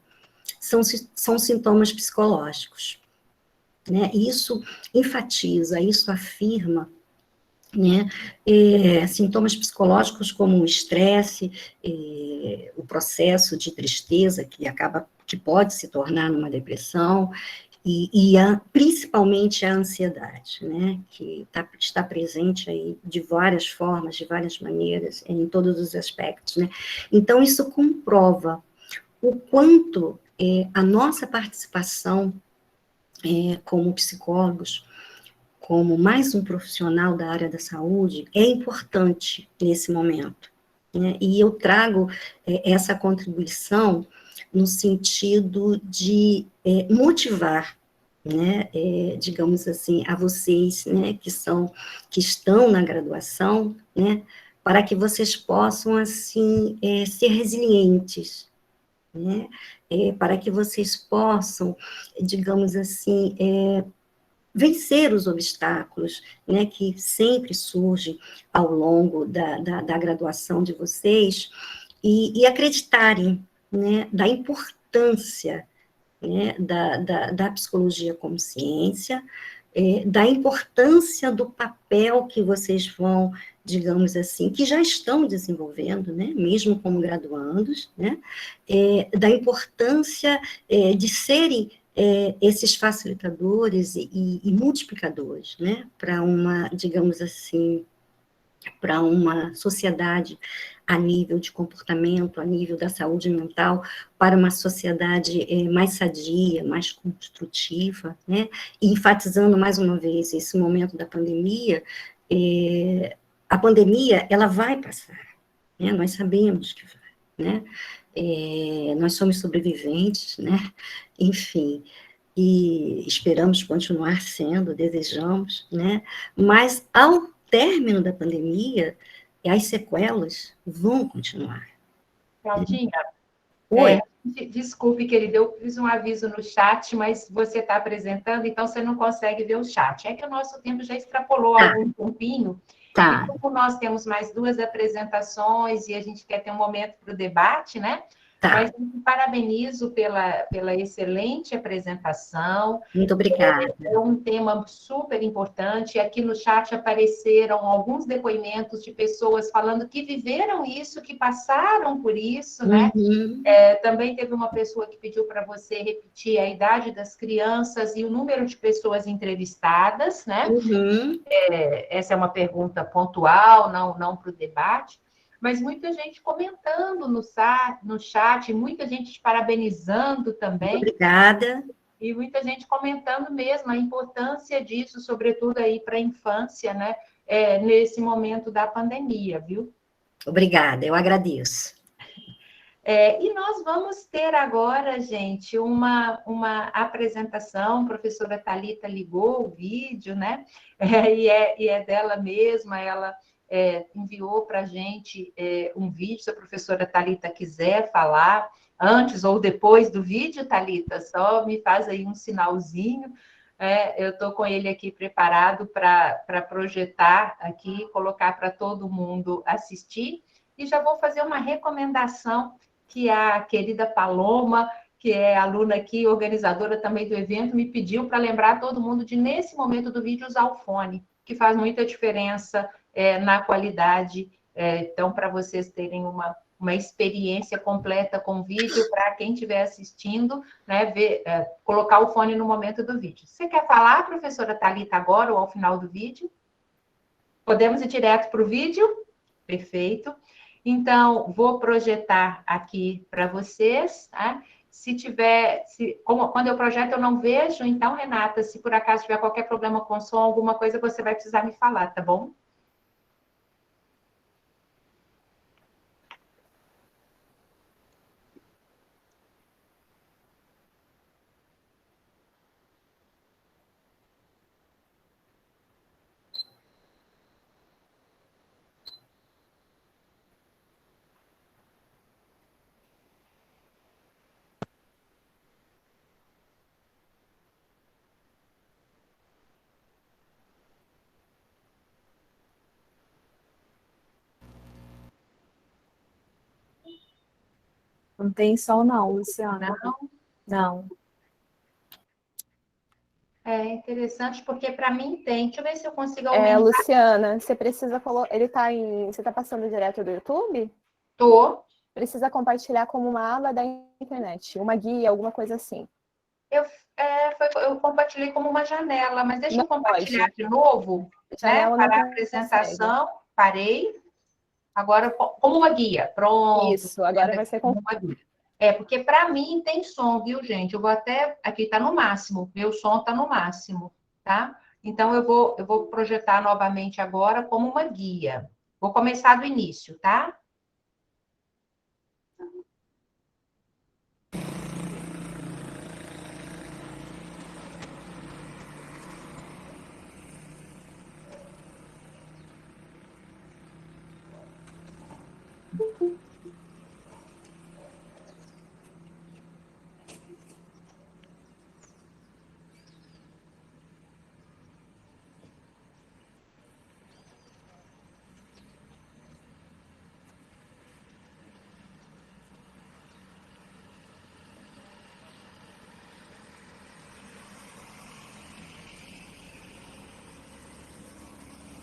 são sintomas psicológicos, né? Isso enfatiza, isso afirma, né, sintomas psicológicos como o estresse, o processo de tristeza que pode se tornar numa depressão, principalmente a ansiedade, né, que está presente aí de várias formas, de várias maneiras, em todos os aspectos, né. Então, isso comprova o quanto a nossa participação como psicólogos, como mais um profissional da área da saúde, é importante nesse momento, né? E eu trago essa contribuição no sentido de motivar, né, digamos assim, a vocês, né, que estão na graduação, né, para que vocês possam, assim, ser resilientes, né, para que vocês possam, digamos assim, vencer os obstáculos, né, que sempre surgem ao longo da graduação de vocês, e acreditarem, né, da importância, né, da psicologia como ciência, da importância do papel que vocês vão, digamos assim, que já estão desenvolvendo, né, mesmo como graduandos, né, da importância de serem esses facilitadores e multiplicadores, né, para uma, digamos assim, para uma sociedade a nível de comportamento, a nível da saúde mental, para uma sociedade mais sadia, mais construtiva, né, e enfatizando mais uma vez esse momento da pandemia, a pandemia, ela vai passar, né, nós sabemos que vai, né, nós somos sobreviventes, né, enfim, e esperamos continuar sendo, desejamos, né, mas ao término da pandemia, as sequelas vão continuar. Claudinha, Oi. Desculpe, querida, eu fiz um aviso no chat, mas você está apresentando, então você não consegue ver o chat. É que o nosso tempo já extrapolou algum tempinho, Tá. e como nós temos mais 2 apresentações e a gente quer ter um momento para o debate, né? Tá. Mas eu te parabenizo pela excelente apresentação. Muito obrigada. É um tema super importante. Aqui no chat apareceram alguns depoimentos de pessoas falando que viveram isso, que passaram por isso, né? Uhum. Também teve uma pessoa que pediu para você repetir a idade das crianças e o número de pessoas entrevistadas, né? Uhum. Essa é uma pergunta pontual, não para o debate. Mas muita gente comentando no chat, muita gente te parabenizando também. Muito obrigada. E muita gente comentando mesmo a importância disso, sobretudo aí para a infância, né? Nesse momento da pandemia, viu? Obrigada, eu agradeço. E nós vamos ter agora, gente, uma apresentação. A professora Thalita ligou o vídeo, né? E é dela mesma, ela enviou para a gente um vídeo, se a professora Thalita quiser falar, antes ou depois do vídeo, Thalita, só me faz aí um sinalzinho. Eu estou com ele aqui preparado para projetar aqui, colocar para todo mundo assistir. E já vou fazer uma recomendação que a querida Paloma que é aluna aqui, organizadora também do evento, me pediu para lembrar todo mundo de, nesse momento do vídeo, usar o fone, que faz muita diferença na qualidade. Então, para vocês terem uma experiência completa com o vídeo, para quem estiver assistindo, né, colocar o fone no momento do vídeo. Você quer falar, professora Thalita, agora ou ao final do vídeo? Podemos ir direto para o vídeo? Perfeito. Então, vou projetar aqui para vocês, tá? Quando eu projeto eu não vejo, então, Renata, se por acaso tiver qualquer problema com som, alguma coisa, você vai precisar me falar, tá bom? Não tem som não, Luciana. Não? Não. É interessante, porque para mim tem. Deixa eu ver se eu consigo aumentar. Luciana, você precisa colocar. Você está passando direto do YouTube? Tô. Precisa compartilhar como uma aba da internet, uma guia, alguma coisa assim. Eu compartilhei como uma janela, mas deixa Não eu compartilhar pode. de novo, Janela né? não Para a apresentação. Parei. Agora, como uma guia. Pronto. Isso, agora vai ser como uma guia. Porque para mim tem som, viu, gente? Eu vou até... Aqui está no máximo. Meu som está no máximo, tá? Então, eu vou projetar novamente agora como uma guia. Vou começar do início, tá?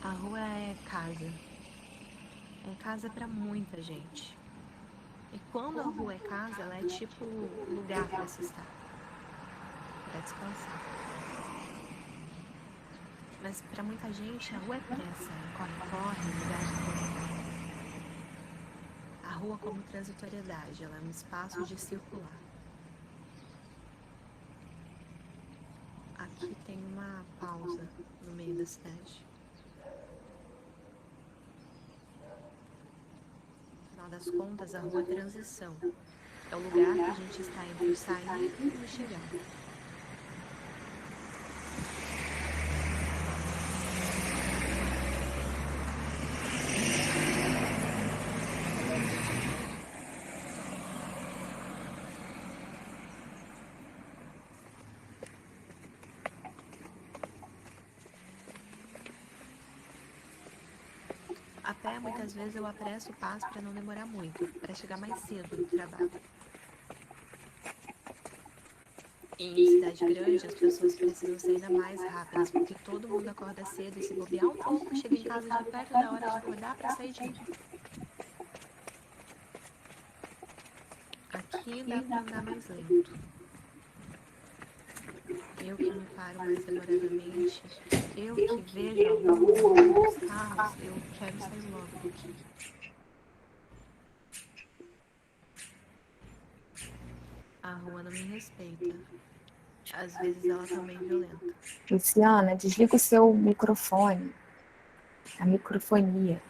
A rua é casa. É casa para muita gente. E quando a rua é casa, ela é tipo lugar para se estar, para descansar. Mas para muita gente, a rua é pressa, corre-corre, lugar de correr. A rua como transitoriedade, ela é um espaço de circular. Aqui tem uma pausa no meio da cidade. No final das contas, a rua é transição. É o lugar que a gente está entre sair e chegar. A pé, muitas vezes, eu apresso o passo para não demorar muito, para chegar mais cedo no trabalho. Em cidade grande, as pessoas precisam ser ainda mais rápidas, porque todo mundo acorda cedo e se bobear um pouco, chega em casa já perto da hora de acordar para sair de novo. Aqui dá para andar mais lento. Eu que me paro mais demoradamente, eu que vejo alguns carros, eu quero sair logo daqui. A rua não me respeita. Às vezes ela também é violenta. Luciana, desliga o seu microfone. A microfonia.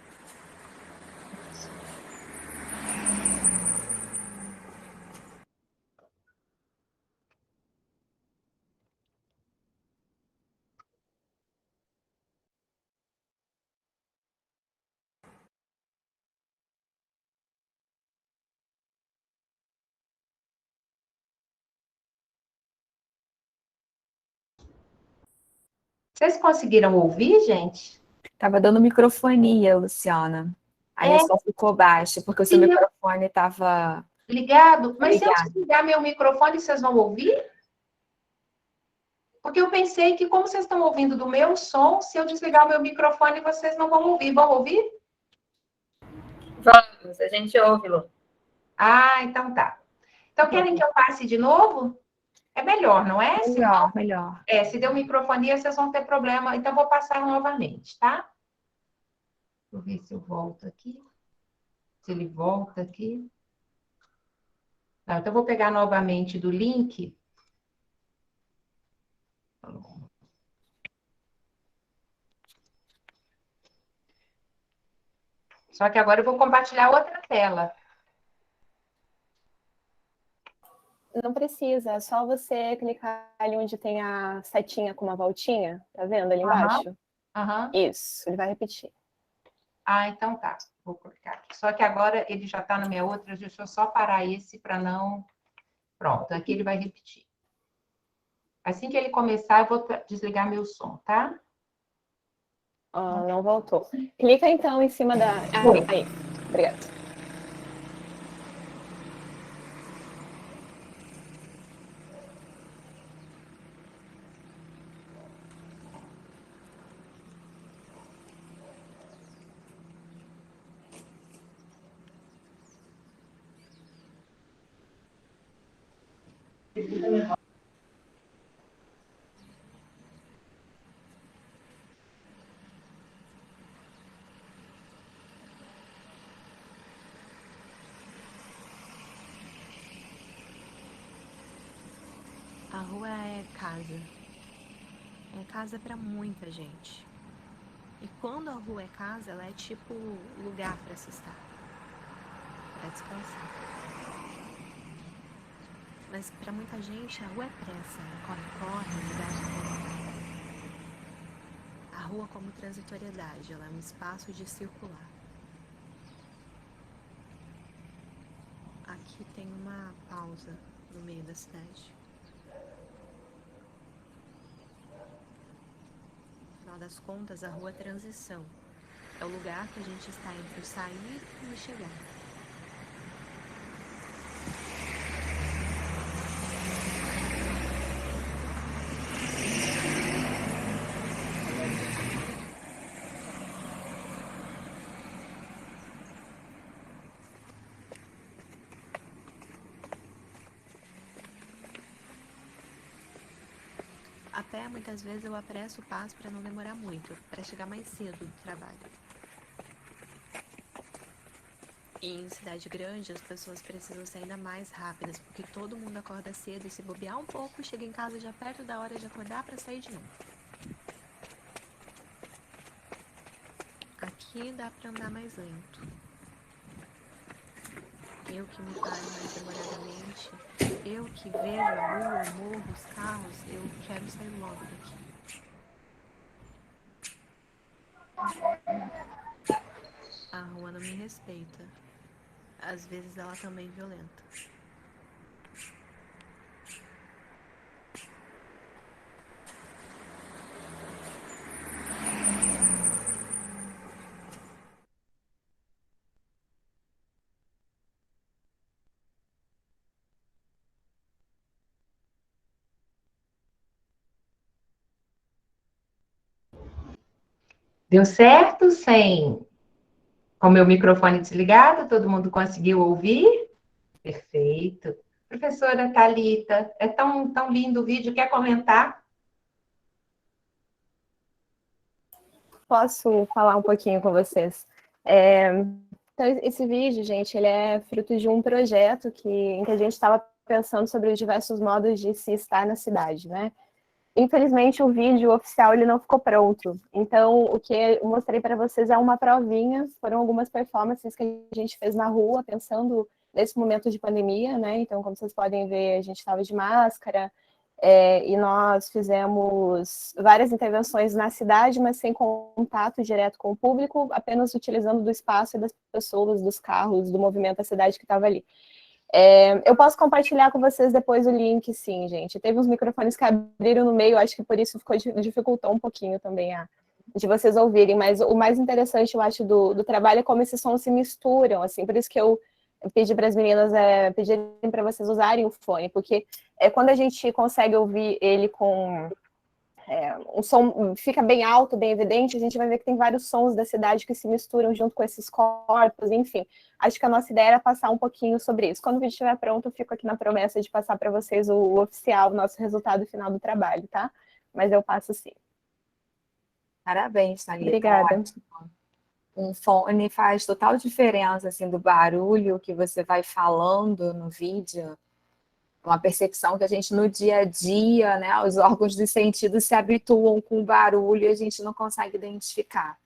Vocês conseguiram ouvir, gente? Tava dando microfonia, Luciana. Aí só ficou baixo, porque o seu microfone tava Ligado? Mas se eu Ligado. desligar meu microfone, vocês vão ouvir? Porque eu pensei que, como vocês estão ouvindo do meu som, se eu desligar o meu microfone, vocês não vão ouvir. Vão ouvir? Vamos, a gente ouve, Lu. Ah, então tá. Então, querem que eu passe de novo? É melhor, não é? Melhor, melhor. Se deu microfonia, vocês vão ter problema. Então, vou passar novamente, tá? Deixa eu ver se eu volto aqui. Se ele volta aqui. Não, então, eu vou pegar novamente do link. Só que agora eu vou compartilhar outra tela. Não precisa, é só você clicar ali onde tem a setinha com uma voltinha, tá vendo ali embaixo? Aham. Isso, ele vai repetir. Ah, então tá. Vou clicar aqui. Só que agora ele já está na minha outra, deixa eu só parar esse para não... Pronto, aqui ele vai repetir. Assim que ele começar, eu vou desligar meu som, tá? Não voltou. Clica então em cima da... aí, obrigada. A rua é casa. É casa para muita gente. E quando a rua é casa, ela é tipo lugar para se estar, para descansar. Mas para muita gente a rua é pressa, corre-corre, lugar de corre. A rua como transitoriedade, ela é um espaço de circular. Aqui tem uma pausa no meio da cidade. Afinal das contas, a rua é transição. É o lugar que a gente está entre sair e chegar. A pé, muitas vezes, eu apresso o passo para não demorar muito, para chegar mais cedo do trabalho. E em cidade grande, as pessoas precisam ser ainda mais rápidas, porque todo mundo acorda cedo e se bobear um pouco, chega em casa já perto da hora de acordar para sair de novo. Aqui dá para andar mais lento. Eu que me paro mais demoradamente, eu que vejo a rua, o morro, os carros, eu quero sair logo daqui. A rua não me respeita. Às vezes ela também é violenta. Deu certo com o meu microfone desligado? Todo mundo conseguiu ouvir? Perfeito. Professora Thalita, é tão lindo o vídeo, quer comentar? Posso falar um pouquinho com vocês? Então, esse vídeo, gente, ele é fruto de um projeto em que a gente estava pensando sobre os diversos modos de se estar na cidade, né? Infelizmente, o vídeo oficial ele não ficou pronto. Então, o que eu mostrei para vocês é uma provinha, foram algumas performances que a gente fez na rua, pensando nesse momento de pandemia, né? Então, como vocês podem ver, a gente estava de máscara, e nós fizemos várias intervenções na cidade, mas sem contato direto com o público, apenas utilizando do espaço e das pessoas, dos carros, do movimento da cidade que estava ali. Eu posso compartilhar com vocês depois o link, sim, gente. Teve uns microfones que abriram no meio, acho que por isso dificultou um pouquinho também de vocês ouvirem, mas o mais interessante, eu acho, do trabalho é como esses sons se misturam, assim, por isso que eu pedir para as meninas pedirem para vocês usarem o fone, porque quando a gente consegue ouvir ele com um som, fica bem alto, bem evidente, a gente vai ver que tem vários sons da cidade que se misturam junto com esses corpos, enfim. Acho que a nossa ideia era passar um pouquinho sobre isso. Quando o vídeo estiver pronto, eu fico aqui na promessa de passar para vocês o oficial, o nosso resultado final do trabalho, tá? Mas eu passo sim. Parabéns, Thalita. Obrigada. Um fone faz total diferença, assim, do barulho que você vai falando no vídeo, uma percepção que a gente no dia a dia, né, os órgãos dos sentidos se habituam com o barulho e a gente não consegue identificar.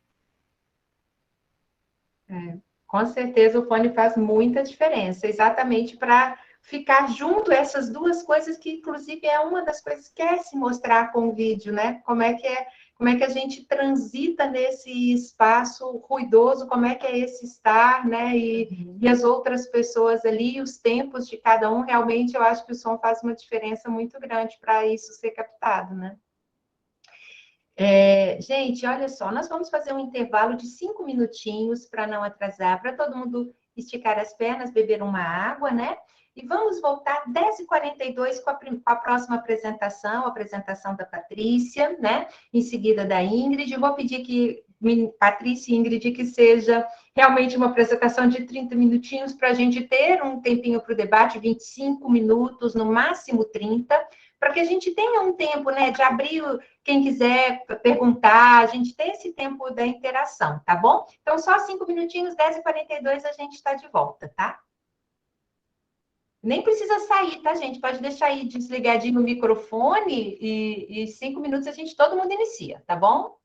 Com certeza o fone faz muita diferença, exatamente para ficar junto essas duas coisas que, inclusive, é uma das coisas que quer se mostrar com o vídeo, né? Como é que a gente transita nesse espaço ruidoso, como é que é esse estar, né? E as outras pessoas ali, os tempos de cada um, realmente eu acho que o som faz uma diferença muito grande para isso ser captado, né? Gente, olha só, nós vamos fazer um intervalo de 5 minutinhos para não atrasar, para todo mundo esticar as pernas, beber uma água, né? E vamos voltar 10h42 com a próxima apresentação, a apresentação da Patrícia, né? Em seguida da Ingrid. Eu vou pedir que Patrícia e Ingrid, que seja realmente uma apresentação de 30 minutinhos para a gente ter um tempinho para o debate, 25 minutos, no máximo 30, para que a gente tenha um tempo, né, de abrir, quem quiser perguntar, a gente tem esse tempo da interação, tá bom? Então, só 5 minutinhos, 10h42, a gente está de volta, tá? Nem precisa sair, tá, gente? Pode deixar aí desligadinho o microfone e 5 minutos todo mundo inicia, tá bom?